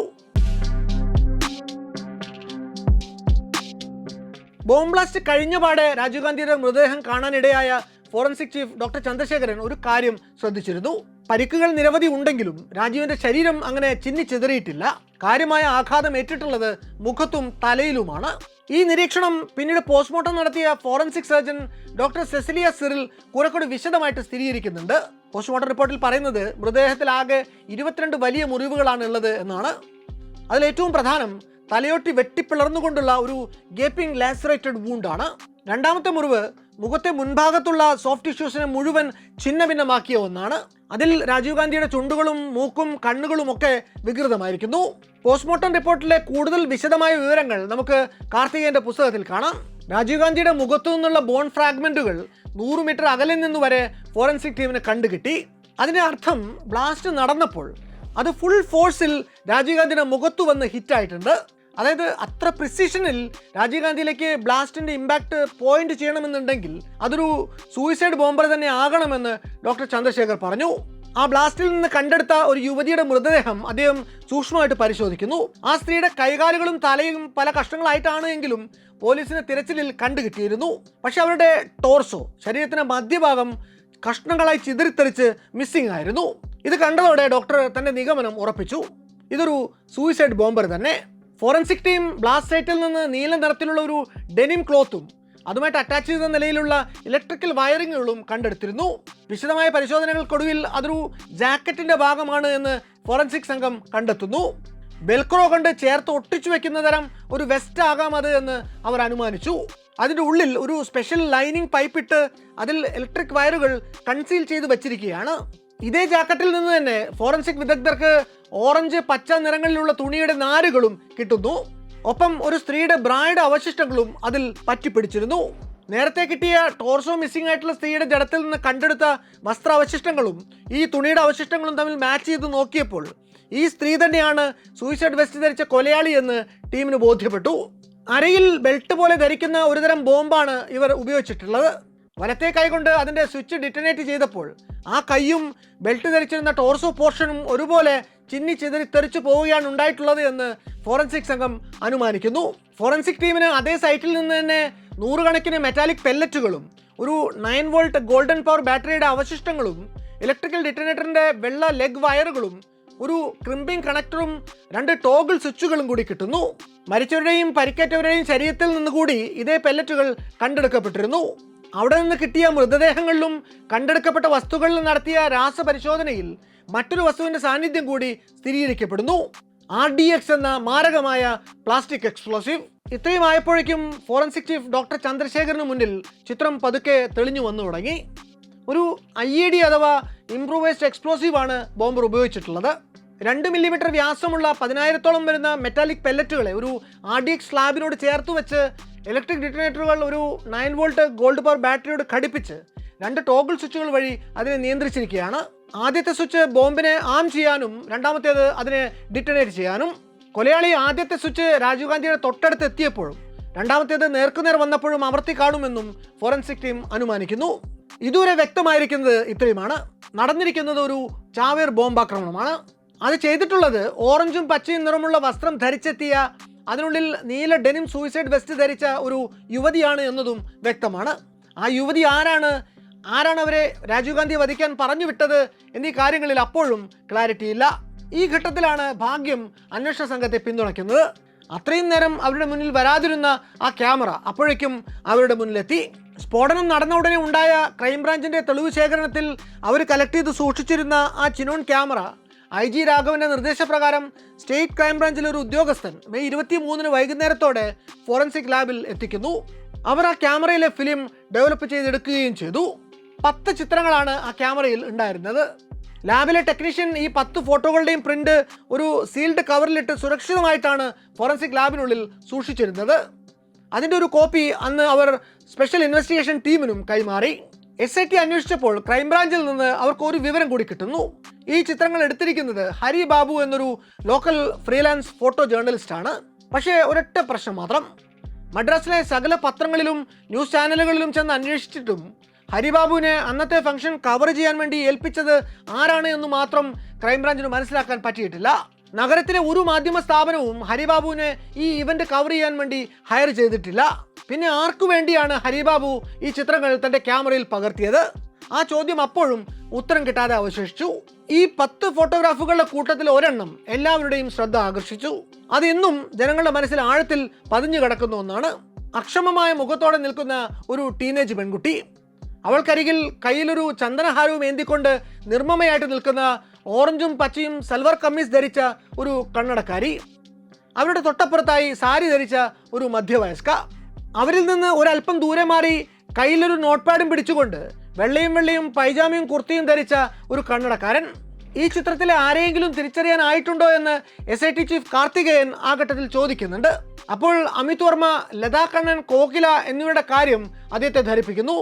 ബോംബ് ബ്ലാസ്റ്റ് കഴിഞ്ഞപാടെ രാജീവ് ഗാന്ധിയുടെ മൃതദേഹം കാണാനിടയായ ഫോറൻസിക് ചീഫ് ഡോക്ടർ ചന്ദ്രശേഖരൻ ഒരു കാര്യം ശ്രദ്ധിച്ചിരുന്നു. പരിക്കുകൾ നിരവധി ഉണ്ടെങ്കിലും രാജീവിന്റെ ശരീരം അങ്ങനെ ചിന്നിച്ചിതറിയിട്ടില്ല. കാര്യമായ ആഘാതം ഏറ്റിട്ടുള്ളത് മുഖത്തും തലയിലുമാണ്. ഈ നിരീക്ഷണം പിന്നീട് പോസ്റ്റ്മോർട്ടം നടത്തിയ ഫോറൻസിക് സർജൻ ഡോക്ടർ സെസിലിയ സിറിൽ കുറെക്കൂടി വിശദമായിട്ട് സ്ഥിരീകരിക്കുന്നുണ്ട്. പോസ്റ്റ്മോർട്ടം റിപ്പോർട്ടിൽ പറയുന്നത് മൃതദേഹത്തിൽ ആകെ 22 വലിയ മുറിവുകളാണ് ഉള്ളത് എന്നാണ്. അതിലേറ്റവും പ്രധാനം തലയോട്ടി വെട്ടിപ്പിളർന്നുകൊണ്ടുള്ള ഒരു ഗേപ്പിംഗ് ലാസറേറ്റഡ് വൂണ്ടാണ്. രണ്ടാമത്തെ മുറിവ് മുഖത്തെ മുൻഭാഗത്തുള്ള സോഫ്റ്റ് ടിഷ്യൂസിനെ മുഴുവൻ ഛിന്നഭിന്നമാക്കിയ ഒന്നാണ്. അതിൽ രാജീവ് ഗാന്ധിയുടെ ചുണ്ടുകളും മൂക്കും കണ്ണുകളും ഒക്കെ വികൃതമായിരിക്കുന്നു. പോസ്റ്റ്മോർട്ടം റിപ്പോർട്ടിലെ കൂടുതൽ വിശദമായ വിവരങ്ങൾ നമുക്ക് കാർത്തികേയന്റെ പുസ്തകത്തിൽ കാണാം. രാജീവ് ഗാന്ധിയുടെ മുഖത്തു നിന്നുള്ള ബോൺ ഫ്രാഗ്മെന്റുകൾ 100 മീറ്റർ അകലിൽ നിന്ന് വരെ ഫോറൻസിക് ടീമിന് കണ്ടുകിട്ടി. അതിന്റെ അർത്ഥം ബ്ലാസ്റ്റ് നടന്നപ്പോൾ അത് ഫുൾ ഫോഴ്സിൽ രാജീവ് ഗാന്ധിയുടെ മുഖത്തു വന്ന് ഹിറ്റായിട്ടുണ്ട്. അതായത് അത്ര പ്രിസിഷനിൽ രാജീവ് ഗാന്ധിയിലേക്ക് ബ്ലാസ്റ്റിന്റെ ഇമ്പാക്ട് പോയിന്റ് ചെയ്യണമെന്നുണ്ടെങ്കിൽ അതൊരു സൂയിസൈഡ് ബോംബർ തന്നെ ആകണമെന്ന് ഡോക്ടർ ചന്ദ്രശേഖർ പറഞ്ഞു. ആ ബ്ലാസ്റ്റിൽ നിന്ന് കണ്ടെടുത്ത ഒരു യുവതിയുടെ മൃതദേഹം അദ്ദേഹം സൂക്ഷ്മമായിട്ട് പരിശോധിക്കുന്നു. ആ സ്ത്രീയുടെ കൈകാലുകളും തലയും പല കഷ്ണങ്ങളായിട്ടാണ് എങ്കിലും പോലീസിന് തിരച്ചിലിൽ കണ്ടുകിട്ടിയിരുന്നു. പക്ഷെ അവരുടെ ടോർസോ, ശരീരത്തിന്റെ മധ്യഭാഗം കഷ്ണങ്ങളായി ചിതറിത്തെറിച്ച് മിസ്സിംഗ് ആയിരുന്നു. ഇത് കണ്ടതോടെ ഡോക്ടർ തന്റെ നിഗമനം ഉറപ്പിച്ചു, ഇതൊരു സൂയിസൈഡ് ബോംബർ തന്നെ. ഫോറൻസിക് ടീം ബ്ലാസ്റ്റ് സൈറ്റിൽ നിന്ന് നീല നിറത്തിലുള്ള ഒരു ഡെനിം ക്ലോത്തും അതുമായിട്ട് അറ്റാച്ച് ചെയ്ത നിലയിലുള്ള ഇലക്ട്രിക്കൽ വയറിങ്ങുകളും കണ്ടെടുത്തിരുന്നു. വിശദമായ പരിശോധനകൾക്കൊടുവിൽ അതൊരു ജാക്കറ്റിന്റെ ഭാഗമാണ് എന്ന് ഫോറൻസിക് സംഘം കണ്ടെത്തുന്നു. വെൽക്രോ കൊണ്ട് ചേർത്ത് ഒട്ടിച്ചു വെക്കുന്ന തരം ഒരു വെസ്റ്റ് ആകാം അത് എന്ന് അവർ അനുമാനിച്ചു. അതിൻ്റെ ഉള്ളിൽ ഒരു സ്പെഷ്യൽ ലൈനിങ് പൈപ്പ് ഇട്ട് അതിൽ ഇലക്ട്രിക് വയറുകൾ കൺസീൽ ചെയ്ത് വെച്ചിരിക്കുകയാണ്. ഇതേ ജാക്കറ്റിൽ നിന്ന് തന്നെ ഫോറൻസിക് വിദഗ്ധർക്ക് ഓറഞ്ച്, പച്ച നിറങ്ങളിലുള്ള തുണിയുടെ നാരുകളും കിട്ടുന്നു. ഒപ്പം ഒരു സ്ത്രീയുടെ ബ്രായുടെ അവശിഷ്ടങ്ങളും അതിൽ പറ്റിപ്പിടിച്ചിരുന്നു. നേരത്തെ കിട്ടിയ ടോർസോ മിസ്സിംഗ് ആയിട്ടുള്ള സ്ത്രീയുടെ ജഡത്തിൽ നിന്ന് കണ്ടെടുത്ത വസ്ത്രാവശിഷ്ടങ്ങളും ഈ തുണിയുടെ അവശിഷ്ടങ്ങളും തമ്മിൽ മാച്ച് ചെയ്ത് നോക്കിയപ്പോൾ ഈ സ്ത്രീ തന്നെയാണ് സൂയിസൈഡ് വെസ്റ്റ് ധരിച്ച കൊലയാളി എന്ന് ടീമിന് ബോധ്യപ്പെട്ടു. അരയിൽ ബെൽറ്റ് പോലെ ധരിക്കുന്ന ഒരുതരം ബോംബാണ് ഇവർ ഉപയോഗിച്ചിട്ടുള്ളത്. വലത്തെ കൈ കൊണ്ട് അതിൻ്റെ സ്വിച്ച് ഡിറ്റനേറ്റ് ചെയ്തപ്പോൾ ആ കൈയും ബെൽറ്റ് ധരിച്ചിരുന്ന ടോർസോ പോർഷനും ഒരുപോലെ ചിന്നി ചിതറി തെറിച്ചു പോവുകയാണ് ഉണ്ടായിട്ടുള്ളത് എന്ന് ഫോറൻസിക് സംഘം അനുമാനിക്കുന്നു. ഫോറൻസിക് ടീമിന് അതേ സൈറ്റിൽ നിന്ന് തന്നെ നൂറുകണക്കിന് മെറ്റാലിക് പെല്ലറ്റുകളും ഒരു 9 വോൾട്ട് ഗോൾഡൻ പവർ ബാറ്ററിയുടെ അവശിഷ്ടങ്ങളും ഇലക്ട്രിക്കൽ ഡിറ്റനേറ്ററിൻ്റെ വെള്ള ലെഗ് വയറുകളും ഒരു ക്രിമ്പിംഗ് കണക്ടറും 2 ടോഗിൾ സ്വിച്ചുകളും കൂടി കിട്ടുന്നു. മരിച്ചവരുടെയും പരിക്കേറ്റവരുടെയും ശരീരത്തിൽ നിന്നുകൂടി ഇതേ പെല്ലറ്റുകൾ കണ്ടെടുക്കപ്പെട്ടിരുന്നു. അവിടെ നിന്ന് കിട്ടിയ മൃതദേഹങ്ങളിലും കണ്ടെടുക്കപ്പെട്ട വസ്തുക്കളിലും നടത്തിയ രാസപരിശോധനയിൽ മറ്റൊരു വസ്തുവിൻ്റെ സാന്നിധ്യം കൂടി സ്ഥിരീകരിക്കപ്പെടുന്നു, RDX എന്ന മാരകമായ പ്ലാസ്റ്റിക് എക്സ്പ്ലോസീവ്. ഇത്രയും ആയപ്പോഴേക്കും ഫോറൻസിക് ചീഫ് ഡോക്ടർ ചന്ദ്രശേഖറിന് മുന്നിൽ ചിത്രം പതുക്കെ തെളിഞ്ഞു വന്നു തുടങ്ങി. ഒരു IED അഥവാ ഇംപ്രൂവൈസ്ഡ് എക്സ്പ്ലോസീവ് ആണ് ബോംബർ ഉപയോഗിച്ചിട്ടുള്ളത്. 2 മില്ലിമീറ്റർ വ്യാസമുള്ള 10,000-ഓളം വരുന്ന മെറ്റാലിക് പെല്ലറ്റുകളെ ഒരു RDX സ്ലാബിനോട് ചേർത്ത് വെച്ച് ഇലക്ട്രിക് ഡിറ്റനേറ്ററുകൾ ഒരു 9 വോൾട്ട് ഗോൾഡ് പവർ ബാറ്ററിയോട് ഘടിപ്പിച്ച് 2 ടോഗിൾ സ്വിച്ചുകൾ വഴി അതിനെ നിയന്ത്രിച്ചിരിക്കുകയാണ്. ആദ്യത്തെ സ്വിച്ച് ബോംബിനെ ആം ചെയ്യാനും രണ്ടാമത്തേത് അതിനെ ഡിറ്റനേറ്റ് ചെയ്യാനും. കൊലയാളി ആദ്യത്തെ സ്വിച്ച് രാജീവ് ഗാന്ധിയുടെ തൊട്ടടുത്ത് എത്തിയപ്പോഴും രണ്ടാമത്തേത് നേർക്കുനേർ വന്നപ്പോഴും അമർത്തി കാണുമെന്നും ഫോറൻസിക് ടീം അനുമാനിക്കുന്നു. ഇതുവരെ വ്യക്തമായിരിക്കുന്നത് ഇത്രയുമാണ്. നടന്നിരിക്കുന്നത് ഒരു ചാവേർ ബോംബാക്രമണമാണ്. അത് ചെയ്തിട്ടുള്ളത് ഓറഞ്ചും പച്ചയും നിറമുള്ള വസ്ത്രം ധരിച്ചെത്തിയ, അതിനുള്ളിൽ നീല ഡെനിം സൂയിസൈഡ് വെസ്റ്റ് ധരിച്ച ഒരു യുവതിയാണ് എന്നതും വ്യക്തമാണ്. ആ യുവതി ആരാണ് അവരെ രാജീവ് ഗാന്ധി വധിക്കാൻ പറഞ്ഞു വിട്ടത് എന്നീ കാര്യങ്ങളിൽ അപ്പോഴും ക്ലാരിറ്റി ഇല്ല. ഈ ഘട്ടത്തിലാണ് ഭാഗ്യം അന്വേഷണ സംഘത്തെ പിന്തുണയ്ക്കുന്നത്. അത്രയും നേരം അവരുടെ മുന്നിൽ വരാതിരുന്ന ആ ക്യാമറ അപ്പോഴേക്കും അവരുടെ മുന്നിലെത്തി. സ്ഫോടനം നടന്ന ഉടനെ ഉണ്ടായ ക്രൈംബ്രാഞ്ചിൻ്റെ തെളിവ് ശേഖരണത്തിൽ അവർ കളക്ട് ചെയ്ത് സൂക്ഷിച്ചിരുന്ന ആ ചിനോൺ ക്യാമറ IG രാഘവന്റെ നിർദ്ദേശപ്രകാരം സ്റ്റേറ്റ് ക്രൈംബ്രാഞ്ചിലെ ഒരു ഉദ്യോഗസ്ഥൻ മെയ് 23 വൈകുന്നേരത്തോടെ ഫോറൻസിക് ലാബിൽ എത്തിക്കുന്നു. അവർ ആ ക്യാമറയിലെ ഫിലിം ഡെവലപ്പ് ചെയ്തെടുക്കുകയും ചെയ്തു. 10 ചിത്രങ്ങളാണ് ആ ക്യാമറയിൽ ഉണ്ടായിരുന്നത്. ലാബിലെ ടെക്നീഷ്യൻ ഈ 10 ഫോട്ടോകളുടെയും പ്രിന്റ് ഒരു സീൽഡ് കവറിലിട്ട് സുരക്ഷിതമായിട്ടാണ് ഫോറൻസിക് ലാബിനുള്ളിൽ സൂക്ഷിച്ചിരുന്നത്. അതിൻ്റെ ഒരു കോപ്പി അന്ന് അവർ സ്പെഷ്യൽ ഇൻവെസ്റ്റിഗേഷൻ ടീമിനും കൈമാറി. SIT അന്വേഷിച്ചപ്പോൾ ക്രൈംബ്രാഞ്ചിൽ നിന്ന് അവർക്ക് ഒരു വിവരം കൂടി കിട്ടുന്നു. ഈ ചിത്രങ്ങൾ എടുത്തിരിക്കുന്നത് ഹരി ബാബു എന്നൊരു ലോക്കൽ ഫ്രീലാൻസ് ഫോട്ടോ ജേർണലിസ്റ്റാണ്. പക്ഷേ ഒരൊറ്റ പ്രശ്നം മാത്രം, മദ്രാസിലെ സകല പത്രങ്ങളിലും ന്യൂസ് ചാനലുകളിലും ചെന്ന് അന്വേഷിച്ചിട്ടും ഹരിബാബുവിനെ അന്നത്തെ ഫംഗ്ഷൻ കവർ ചെയ്യാൻ വേണ്ടി ഏൽപ്പിച്ചത് ആരാണ് എന്ന് മാത്രം ക്രൈംബ്രാഞ്ചിന് മനസ്സിലാക്കാൻ പറ്റിയിട്ടില്ല. നഗരത്തിലെ ഒരു മാധ്യമ സ്ഥാപനവും ഹരിബാബുവിനെ ഈ ഇവന്റ് കവർ ചെയ്യാൻ വേണ്ടി ഹയർ ചെയ്തിട്ടില്ല. പിന്നെ ആർക്കു വേണ്ടിയാണ് ഹരിബാബു ഈ ചിത്രങ്ങൾ തൻ്റെ ക്യാമറയിൽ പകർത്തിയത്? ആ ചോദ്യം അപ്പോഴും ഉത്തരം കിട്ടാതെ അവശേഷിച്ചു. ഈ 10 ഫോട്ടോഗ്രാഫുകളുടെ കൂട്ടത്തിൽ ഒരെണ്ണം എല്ലാവരുടെയും ശ്രദ്ധ ആകർഷിച്ചു. അത് ഇന്നും ജനങ്ങളുടെ മനസ്സിൽ ആഴത്തിൽ പതിഞ്ഞു കിടക്കുന്ന ഒന്നാണ്. അക്ഷമമായ മുഖത്തോടെ നിൽക്കുന്ന ഒരു ടീനേജ് പെൺകുട്ടി. അവൾക്കരികിൽ കയ്യിലൊരു ചന്ദനഹാരവും ഏന്തിക്കൊണ്ട് നിർമ്മമയായിട്ട് നിൽക്കുന്ന ഓറഞ്ചും പച്ചയും സൽവർ കമ്മീസ് ധരിച്ച ഒരു കണ്ണടക്കാരി. അവരുടെ തൊട്ടപ്പുറത്തായി സാരി ധരിച്ച ഒരു മധ്യവയസ്ക. അവരിൽ നിന്ന് ഒരല്പം ദൂരെ മാറി കയ്യിലൊരു നോട്ട് പാഡും പിടിച്ചുകൊണ്ട് വെള്ളയും പൈജാമയും കുർത്തിയും ധരിച്ച ഒരു കണ്ണടക്കാരൻ. ഈ ചിത്രത്തിലെ ആരെയെങ്കിലും തിരിച്ചറിയാനായിട്ടുണ്ടോ എന്ന് SIT ചീഫ് കാർത്തികേയൻ ആ ഘട്ടത്തിൽ ചോദിക്കുന്നുണ്ട്. അപ്പോൾ അമിത് വർമ്മ, ലതാ കണ്ണൻ, കോകില എന്നിവരുടെ കാര്യം അദ്ദേഹത്തെ ധരിപ്പിക്കുന്നു.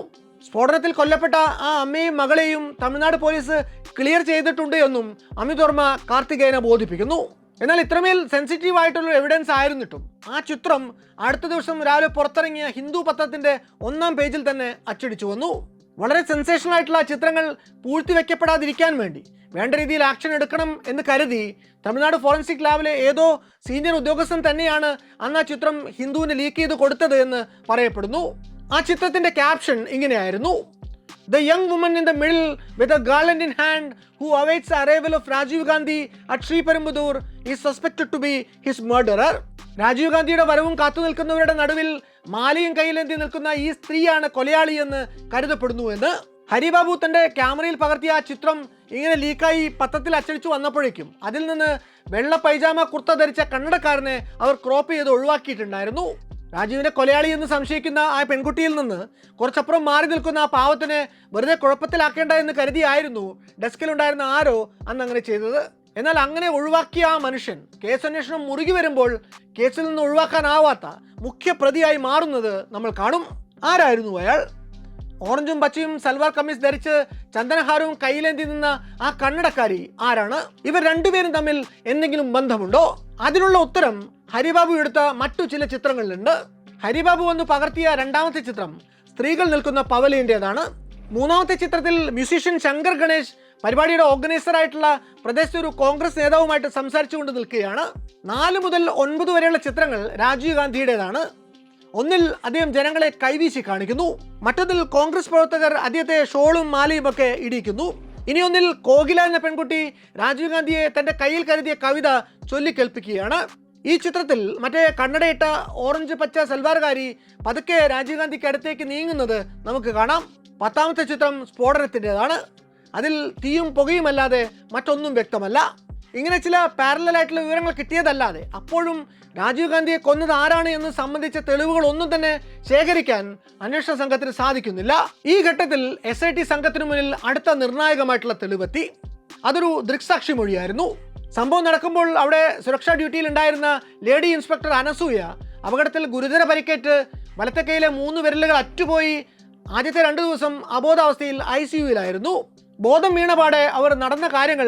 സ്ഫോടനത്തിൽ കൊല്ലപ്പെട്ട ആ അമ്മയും മകളെയും തമിഴ്നാട് പോലീസ് ക്ലിയർ ചെയ്തിട്ടുണ്ട് എന്നും അമിത് വർമ്മ കാർത്തികേയനെ ബോധിപ്പിക്കുന്നു. എന്നാൽ ഇത്രമേൽ സെൻസിറ്റീവ് ആയിട്ടുള്ള എവിഡൻസ് ആയിരുന്നിട്ടും ആ ചിത്രം അടുത്ത ദിവസം രാവിലെ പുറത്തിറങ്ങിയ ഹിന്ദു പത്രത്തിൻ്റെ 1-ാം പേജിൽ തന്നെ അച്ചടിച്ചു വന്നു. വളരെ സെൻസേഷണൽ ആയിട്ടുള്ള ചിത്രങ്ങൾ പൂഴ്ത്തിവെക്കപ്പെടാതിരിക്കാൻ വേണ്ടി വേണ്ട രീതിയിൽ ആക്ഷൻ എടുക്കണം എന്ന് കരുതി തമിഴ്നാട് ഫോറൻസിക് ലാബിലെ ഏതോ സീനിയർ ഉദ്യോഗസ്ഥൻ തന്നെയാണ് അന്ന് ആ ചിത്രം ഹിന്ദുവിന് ലീക്ക് ചെയ്ത് കൊടുത്തത് എന്ന് പറയപ്പെടുന്നു. ആ ചിത്രത്തിന്റെ ക്യാപ്ഷൻ ഇങ്ങനെയായിരുന്നു: The young woman in the middle with a garland in hand who awaits the arrival of Rajiv Gandhi at Sriperumbudur is suspected to be his murderer. Rajeev ഗാന്ധിയുടെ വരവും കാത്തു നിൽക്കുന്നവരുടെ നടുവിൽ മാലയും കയ്യിലേന്തി നിൽക്കുന്ന ഈ സ്ത്രീയാണ് കൊലയാളി എന്ന് കരുതപ്പെടുന്നു എന്ന്. ഹരിബാബു തന്റെ ക്യാമറയിൽ പകർത്തിയ ആ ചിത്രം ഇങ്ങനെ ലീക്കായി പത്രത്തിൽ അച്ചടിച്ചു വന്നപ്പോഴേക്കും അതിൽ നിന്ന് വെള്ള പൈജാമ കുർത്ത ധരിച്ച കന്നഡക്കാരനെ അവർ ക്രോപ്പ് ചെയ്ത് ഒഴിവാക്കിയിട്ടുണ്ടായിരുന്നു. രാജീവിനെ കൊലയാളി എന്ന് സംശയിക്കുന്ന ആ പെൺകുട്ടിയിൽ നിന്ന് കുറച്ചപ്പുറം മാറി നിൽക്കുന്ന ആ പാവത്തിനെ വെറുതെ കുഴപ്പത്തിലാക്കേണ്ട എന്ന് കരുതിയായിരുന്നു ഡെസ്കിലുണ്ടായിരുന്ന ആരോ അന്ന് അങ്ങനെ ചെയ്തത്. എന്നാൽ അങ്ങനെ ഒഴിവാക്കിയ ആ മനുഷ്യൻ കേസന്വേഷണം മുറുകി വരുമ്പോൾ കേസിൽ നിന്ന് ഒഴിവാക്കാനാവാത്ത മുഖ്യ പ്രതിയായി മാറുന്നത് നമ്മൾ കാണും. ആരായിരുന്നു അയാൾ? ഓറഞ്ചും പച്ചയും സൽവാർ കമ്മീസ് ധരിച്ച് ചന്ദനഹാരവും കയ്യിലേന്തി നിന്ന ആ കന്നഡക്കാരി ആരാണ്? ഇവർ രണ്ടുപേരും തമ്മിൽ എന്തെങ്കിലും ബന്ധമുണ്ടോ? അതിനുള്ള ഉത്തരം ഹരിബാബു എടുത്ത മറ്റു ചില ചിത്രങ്ങളിലുണ്ട്. ഹരിബാബു വന്ന് പകർത്തിയ രണ്ടാമത്തെ ചിത്രം സ്ത്രീകൾ നിൽക്കുന്ന പവലിയൻ്റെതാണ്. മൂന്നാമത്തെ ചിത്രത്തിൽ മ്യൂസീഷ്യൻ ശങ്കർ ഗണേഷ് പരിപാടിയുടെ ഓർഗനൈസറായിട്ടുള്ള പ്രദേശത്തെ ഒരു കോൺഗ്രസ് നേതാവുമായിട്ട് സംസാരിച്ചുകൊണ്ട് നിൽക്കുകയാണ്. 4 മുതൽ 9 വരെയുള്ള ചിത്രങ്ങൾ രാജീവ് ഗാന്ധിയുടേതാണ്. ഒന്നിൽ അദ്ദേഹം ജനങ്ങളെ കൈവീശി കാണിക്കുന്നു, മറ്റൊന്നിൽ കോൺഗ്രസ് പ്രവർത്തകർ അദ്ദേഹത്തെ ഷോളും മാലയും ഒക്കെ ഇടിയിക്കുന്നു. ഇനിയൊന്നിൽ കോകില എന്ന പെൺകുട്ടി രാജീവ് ഗാന്ധിയെ തന്റെ കയ്യിൽ കരുതിയ കവിത ചൊല്ലിക്കേൾപ്പിക്കുകയാണ്. ഈ ചിത്രത്തിൽ മറ്റേ കണ്ണടയിട്ട ഓറഞ്ച് പച്ച സൽവാർകാരി പതുക്കെ രാജീവ് ഗാന്ധിക്ക് അടുത്തേക്ക് നീങ്ങുന്നത് നമുക്ക് കാണാം. 10ാമത്തെ ചിത്രം സ്ഫോടനത്തിൻ്റെതാണ്. അതിൽ തീയും പുകയുമല്ലാതെ മറ്റൊന്നും വ്യക്തമല്ല. ഇങ്ങനെ ചില പാരലൽ ആയിട്ടുള്ള വിവരങ്ങൾ കിട്ടിയതല്ലാതെ അപ്പോഴും രാജീവ് ഗാന്ധിയെ കൊന്നത് ആരാണ് എന്ന് സംബന്ധിച്ച തെളിവുകൾ ഒന്നും തന്നെ ശേഖരിക്കാൻ അന്വേഷണ സംഘത്തിന് സാധിക്കുന്നില്ല. ഈ ഘട്ടത്തിൽ SIT സംഘത്തിന് മുന്നിൽ അടുത്ത നിർണായകമായിട്ടുള്ള തെളിവെത്തി. അതൊരു ദൃക്സാക്ഷി മൊഴിയായിരുന്നു. സംഭവം നടക്കുമ്പോൾ അവിടെ സുരക്ഷാ ഡ്യൂട്ടിയിൽ ഉണ്ടായിരുന്ന ലേഡി ഇൻസ്പെക്ടർ അനസൂയ അപകടത്തിൽ ഗുരുതര പരിക്കേറ്റ് വലത്തെ കൈയിലെ 3 വിരലുകൾ അറ്റുപോയി ആദ്യത്തെ 2 ദിവസം അബോധാവസ്ഥയിൽ ICUവിലായിരുന്നു. ബോധം വീണപാടെ അവർ നടന്ന കാര്യങ്ങൾ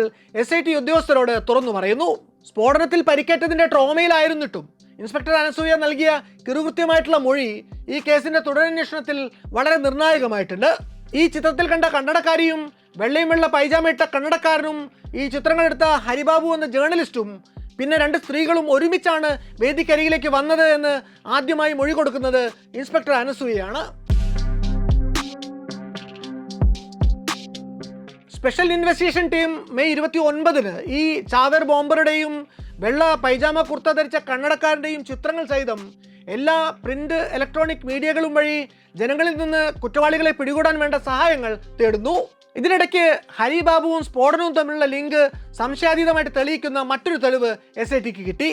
SIT ഉദ്യോഗസ്ഥരോട് തുറന്നു പറയുന്നു. സ്ഫോടനത്തിൽ പരിക്കേറ്റതിന്റെ ട്രോമയിലായിരുന്നിട്ടും ഇൻസ്പെക്ടർ അനസൂയ നൽകിയ കിറുകൃത്യമായിട്ടുള്ള മൊഴി ഈ കേസിന്റെ തുടരന്വേഷണത്തിൽ വളരെ നിർണായകമായിട്ടുണ്ട്. ഈ ചിത്രത്തിൽ കണ്ട കന്നഡക്കാരിയും വെള്ളയും വെള്ള പൈജാമയിട്ട കന്നഡക്കാരനും ഈ ചിത്രങ്ങളെടുത്ത ഹരിബാബു എന്ന ജേർണലിസ്റ്റും പിന്നെ 2 സ്ത്രീകളും ഒരുമിച്ചാണ് വേദിക്കരികിലേക്ക് വന്നത് എന്ന് ആദ്യമായി മൊഴി കൊടുക്കുന്നത് ഇൻസ്പെക്ടർ അനസൂയയാണ്. സ്പെഷ്യൽ ഇൻവെസ്റ്റിഗേഷൻ ടീം മെയ് 29-ന് ഈ ചാവേർ ബോംബറുടെയും വെള്ള പൈജാമ കുർത്ത ധരിച്ച കന്നഡക്കാരൻ്റെയും ചിത്രങ്ങൾ സഹിതം എല്ലാ പ്രിന്റ് ഇലക്ട്രോണിക് മീഡിയകളും വഴി ജനങ്ങളിൽ നിന്ന് കുറ്റവാളികളെ പിടികൂടാൻ വേണ്ട സഹായങ്ങൾ തേടുന്നു. ഇതിനിടയ്ക്ക് ഹരിബാബുവും സ്ഫോടനവും തമ്മിലുള്ള ലിങ്ക് സംശയാതീതമായിട്ട് തെളിയിക്കുന്ന മറ്റൊരു തെളിവ് SITക്ക് കിട്ടി.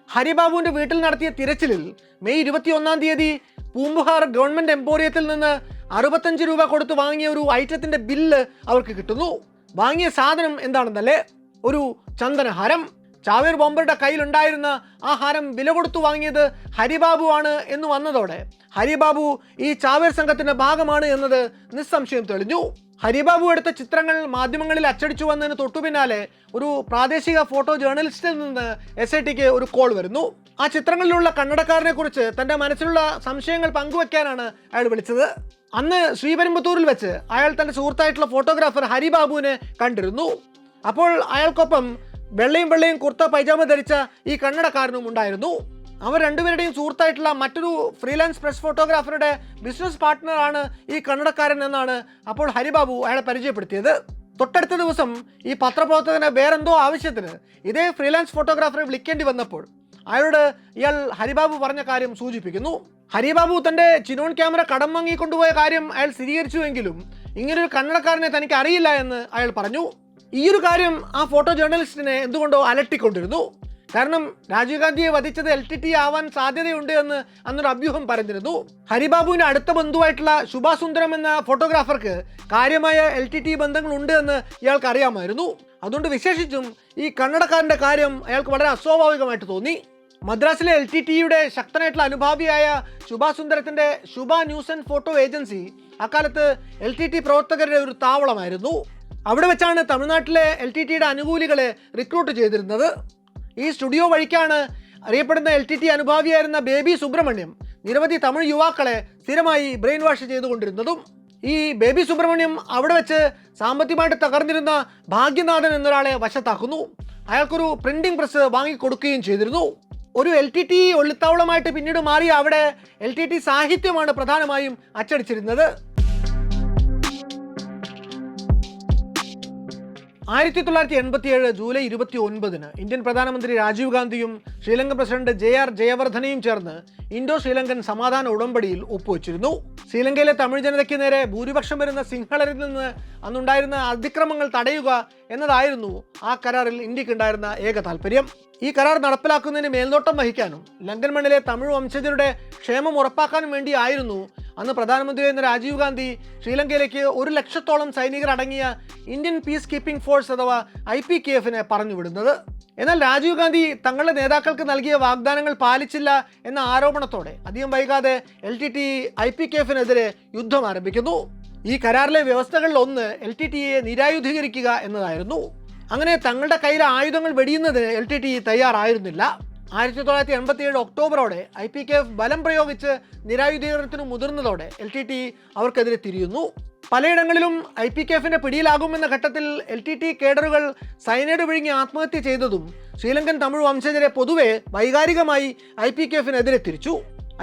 ഹരിബാബുവിൻ്റെ വീട്ടിൽ നടത്തിയ തിരച്ചിലിൽ മെയ് 21-ാം തീയതി പൂമ്പുഹാർ ഗവൺമെൻറ് എംപോറിയത്തിൽ നിന്ന് 65 രൂപ കൊടുത്ത് വാങ്ങിയ ഒരു ഐറ്റത്തിൻ്റെ ബില്ല് അവർക്ക് കിട്ടുന്നു. വാങ്ങിയ സാധനം എന്താണെന്നല്ലേ? ഒരു ചന്ദനഹാരം. ചാവേർ ബോംബറുടെ കയ്യിലുണ്ടായിരുന്ന ആ ഹാരം വില കൊടുത്തു വാങ്ങിയത് ഹരിബാബു ആണ് എന്ന് വന്നതോടെ ഹരിബാബു ഈ ചാവേർ സംഘത്തിന്റെ ഭാഗമാണ് എന്നത് നിസ്സംശയം തെളിഞ്ഞു. ഹരിബാബു എടുത്ത ചിത്രങ്ങൾ മാധ്യമങ്ങളിൽ അച്ചടിച്ചു വന്നതിന് തൊട്ടു പിന്നാലെ ഒരു പ്രാദേശിക ഫോട്ടോ ജേർണലിസ്റ്റിൽ നിന്ന് SITക്ക് ഒരു കോൾ വരുന്നു. ആ ചിത്രങ്ങളിലുള്ള കന്നഡക്കാരനെ കുറിച്ച് തൻ്റെ മനസ്സിലുള്ള സംശയങ്ങൾ പങ്കുവെക്കാനാണ് അയാൾ വിളിച്ചത്. അന്ന് ശ്രീപെരുമ്പത്തൂരിൽ വെച്ച് അയാൾ തൻ്റെ സുഹൃത്തായിട്ടുള്ള ഫോട്ടോഗ്രാഫർ ഹരിബാബുവിനെ കണ്ടിരുന്നു. അപ്പോൾ അയാൾക്കൊപ്പം വെള്ളയും കുർത്ത പൈജാമ ധരിച്ച ഈ കന്നഡക്കാരനും ഉണ്ടായിരുന്നു. അവർ രണ്ടുപേരുടെയും സുഹൃത്തായിട്ടുള്ള മറ്റൊരു ഫ്രീലാൻസ് പ്രസ് ഫോട്ടോഗ്രാഫറുടെ ബിസിനസ് പാർട്ട്ണറാണ് ഈ കന്നഡക്കാരൻ എന്നാണ് അപ്പോൾ ഹരിബാബു അയാളെ പരിചയപ്പെടുത്തിയത്. തൊട്ടടുത്ത ദിവസം ഈ പത്രപ്രവർത്തകന് വേറെന്തോ ആവശ്യത്തിന് ഇതേ ഫ്രീലാൻസ് ഫോട്ടോഗ്രാഫറെ വിളിക്കേണ്ടി വന്നപ്പോൾ അയാളോട് ഇയാൾ ഹരിബാബു പറഞ്ഞ കാര്യം സൂചിപ്പിക്കുന്നു. ഹരിബാബു തൻ്റെ ചിനോൺ ക്യാമറ കടം വാങ്ങിക്കൊണ്ടുപോയ കാര്യം അയാൾ സ്ഥിരീകരിച്ചുവെങ്കിലും ഇങ്ങനൊരു കന്നഡക്കാരനെ തനിക്ക് അറിയില്ല എന്ന് അയാൾ പറഞ്ഞു. ഈയൊരു കാര്യം ആ ഫോട്ടോ ജേർണലിസ്റ്റിനെ എന്തുകൊണ്ടോ അലട്ടിക്കൊണ്ടിരുന്നു. കാരണം രാജീവ് ഗാന്ധിയെ വധിച്ചത് LTT ആവാൻ സാധ്യതയുണ്ട് എന്ന് അന്നൊരു അഭ്യൂഹം പറഞ്ഞിരുന്നു. ഹരിബാബുവിൻ്റെ അടുത്ത ബന്ധുവായിട്ടുള്ള ശുഭാസുന്ദരം എന്ന ഫോട്ടോഗ്രാഫർക്ക് കാര്യമായ LTT ബന്ധങ്ങളുണ്ട് എന്ന് ഇയാൾക്ക് അറിയാമായിരുന്നു. അതുകൊണ്ട് വിശേഷിച്ചും ഈ കന്നഡക്കാരൻ്റെ കാര്യം അയാൾക്ക് വളരെ അസ്വാഭാവികമായിട്ട് തോന്നി. മദ്രാസിലെ LTTയുടെ ശക്തനായിട്ടുള്ള അനുഭാവിയായ ശുഭാസുന്ദരത്തിൻ്റെ ശുഭ ന്യൂസ് ആൻഡ് ഫോട്ടോ ഏജൻസി അക്കാലത്ത് LTT പ്രവർത്തകരുടെ ഒരു താവളമായിരുന്നു. അവിടെ വെച്ചാണ് തമിഴ്നാട്ടിലെ LTTയുടെ അനുകൂലികളെ റിക്രൂട്ട് ചെയ്തിരുന്നത്. ഈ സ്റ്റുഡിയോ വഴിക്കാണ് അറിയപ്പെടുന്ന LTT അനുഭാവിയായിരുന്ന ബേബി സുബ്രഹ്മണ്യം നിരവധി തമിഴ് യുവാക്കളെ സ്ഥിരമായി ബ്രെയിൻ വാഷ് ചെയ്തുകൊണ്ടിരുന്നതും. ഈ ബേബി സുബ്രഹ്മണ്യം അവിടെ വെച്ച് സാമ്പത്തികമായിട്ട് തകർന്നിരുന്ന ഭാഗ്യനാഥൻ എന്നൊരാളെ വശത്താക്കുന്നു. അയാൾക്കൊരു പ്രിന്റിംഗ് പ്രസ് വാങ്ങിക്കൊടുക്കുകയും ചെയ്തിരുന്നു. ഒരു LTT ഒളിത്താവളമായിട്ട് പിന്നീട് മാറിയ അവിടെ LTT സാഹിത്യമാണ് പ്രധാനമായും അച്ചടിച്ചിരുന്നത്. 1987 ജൂലൈ 29 ഇന്ത്യൻ പ്രധാനമന്ത്രി രാജീവ് ഗാന്ധിയും ശ്രീലങ്കൻ പ്രസിഡന്റ് JR ജയവർദ്ധനയും ചേർന്ന് ഇൻഡോ ശ്രീലങ്കൻ സമാധാന ഉടമ്പടിയിൽ ഒപ്പുവെച്ചിരുന്നു. ശ്രീലങ്കയിലെ തമിഴ് ജനതയ്ക്ക് നേരെ ഭൂരിപക്ഷം വരുന്ന സിംഹളരിൽ നിന്ന് അന്നുണ്ടായിരുന്ന അതിക്രമങ്ങൾ തടയുക എന്നതായിരുന്നു ആ കരാറിൽ ഇന്ത്യക്കുണ്ടായിരുന്ന ഏക താല്പര്യം. ഈ കരാർ നടപ്പിലാക്കുന്നതിന് മേൽനോട്ടം വഹിക്കാനും ലങ്കൻ മണ്ണിലെ തമിഴ് വംശജരുടെ ക്ഷേമം ഉറപ്പാക്കാനും വേണ്ടിയായിരുന്നു അന്ന് പ്രധാനമന്ത്രിയായിരുന്ന രാജീവ് ഗാന്ധി ശ്രീലങ്കയിലേക്ക് 100,000-ഓളം സൈനികർ അടങ്ങിയ ഇന്ത്യൻ പീസ് കീപ്പിംഗ് ഫോഴ്സ് അഥവാ IPKF-നെ പറഞ്ഞുവിടുന്നത്. എന്നാൽ രാജീവ് ഗാന്ധി തങ്ങളുടെ നേതാക്കൾക്ക് നൽകിയ വാഗ്ദാനങ്ങൾ പാലിച്ചില്ല എന്ന ആരോപണത്തോടെ അധികം വൈകാതെ LTT IPKF-നെതിരെ യുദ്ധം ആരംഭിക്കുന്നു. ഈ കരാറിലെ വ്യവസ്ഥകളിൽ ഒന്ന് LTTയെ നിരായുധീകരിക്കുക എന്നതായിരുന്നു. അങ്ങനെ തങ്ങളുടെ കയ്യിലെ ആയുധങ്ങൾ വെടിയുന്നതിന് LTT തയ്യാറായിരുന്നില്ല. 1987 ഒക്ടോബറോടെ IPKF ബലം പ്രയോഗിച്ച് നിരായുധീകരണത്തിന് മുതിർന്നതോടെ LTT അവർക്കെതിരെ തിരിയുന്നു. പലയിടങ്ങളിലും IPKF-ന്റെ പിടിയിലാകുമെന്ന ഘട്ടത്തിൽ LTT കേഡറുകൾ സൈനൈഡ് വിഴുങ്ങി ആത്മഹത്യ ചെയ്തതും ശ്രീലങ്കൻ തമിഴ് വംശജരെ പൊതുവെ വൈകാരികമായി IPKF-നെതിരെ തിരിച്ചു.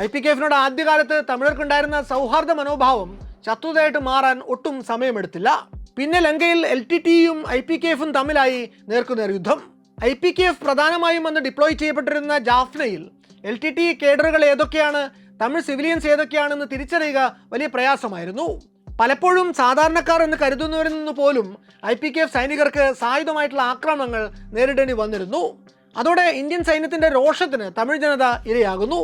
IPKF-നോട് ആദ്യകാലത്ത് തമിഴർക്കുണ്ടായിരുന്ന സൗഹാർദ്ദ മനോഭാവം ശത്രുതയായിട്ട് മാറാൻ ഒട്ടും സമയമെടുത്തില്ല. പിന്നെ ലങ്കയിൽ LTTയും IPKF-ഉം തമ്മിലായി നേർക്കുനേർ യുദ്ധം. IPKF പ്രധാനമായും അന്ന് ഡിപ്ലോയ് ചെയ്യപ്പെട്ടിരുന്ന ജാഫ്നയിൽ LTT കേഡറുകൾ ഏതൊക്കെയാണ്, തമിഴ് സിവിലിയൻസ് ഏതൊക്കെയാണെന്ന് തിരിച്ചറിയുക വലിയ പ്രയാസമായിരുന്നു. പലപ്പോഴും സാധാരണക്കാർ എന്ന് കരുതുന്നവരിൽ നിന്ന് പോലും IPKF സൈനികർക്ക് സായുധമായിട്ടുള്ള ആക്രമണങ്ങൾ നേരിടേണ്ടി വന്നിരുന്നു. അതോടെ ഇന്ത്യൻ സൈന്യത്തിൻ്റെ രോഷത്തിന് തമിഴ് ജനത ഇരയാകുന്നു.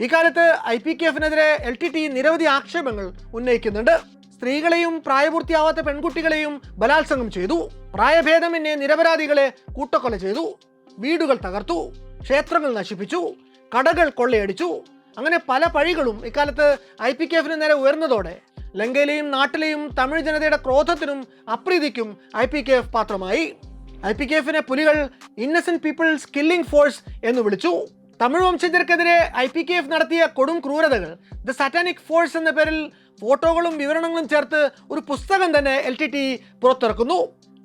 ഇക്കാലത്ത് IPKF-നെതിരെ LTT നിരവധി ആക്ഷേപങ്ങൾ ഉന്നയിക്കുന്നുണ്ട്. സ്ത്രീകളെയും പ്രായപൂർത്തിയാവാത്ത പെൺകുട്ടികളെയും ബലാത്സംഗം ചെയ്തു, പ്രായഭേദമന്യേ നിരപരാധികളെ കൂട്ടക്കൊല ചെയ്തു, വീടുകൾ തകർത്തു, ക്ഷേത്രങ്ങൾ നശിപ്പിച്ചു, കടകൾ കൊള്ളയടിച്ചു. അങ്ങനെ പല പഴികളും ഇക്കാലത്ത് IPKF-ന് നേരെ ഉയർന്നതോടെ ലങ്കയിലെയും നാട്ടിലെയും തമിഴ് ജനതയുടെ ക്രോധത്തിനും അപ്രീതിക്കും IPKF പാത്രമായി. IPKF-നെ പുലികൾ ഇന്നസെന്റ് പീപ്പിൾസ് കില്ലിംഗ് ഫോഴ്സ് എന്ന് വിളിച്ചു. തമിഴ് വംശജർക്കെതിരെ IPKF നടത്തിയ കൊടും ക്രൂരതകൾ ദ സാറ്റാനിക് ഫോഴ്സ് എന്ന പേരിൽ ഫോട്ടോകളും വിവരണങ്ങളും ചേർത്ത് ഒരു പുസ്തകം തന്നെ LTT പുറത്തിറക്കുന്നു.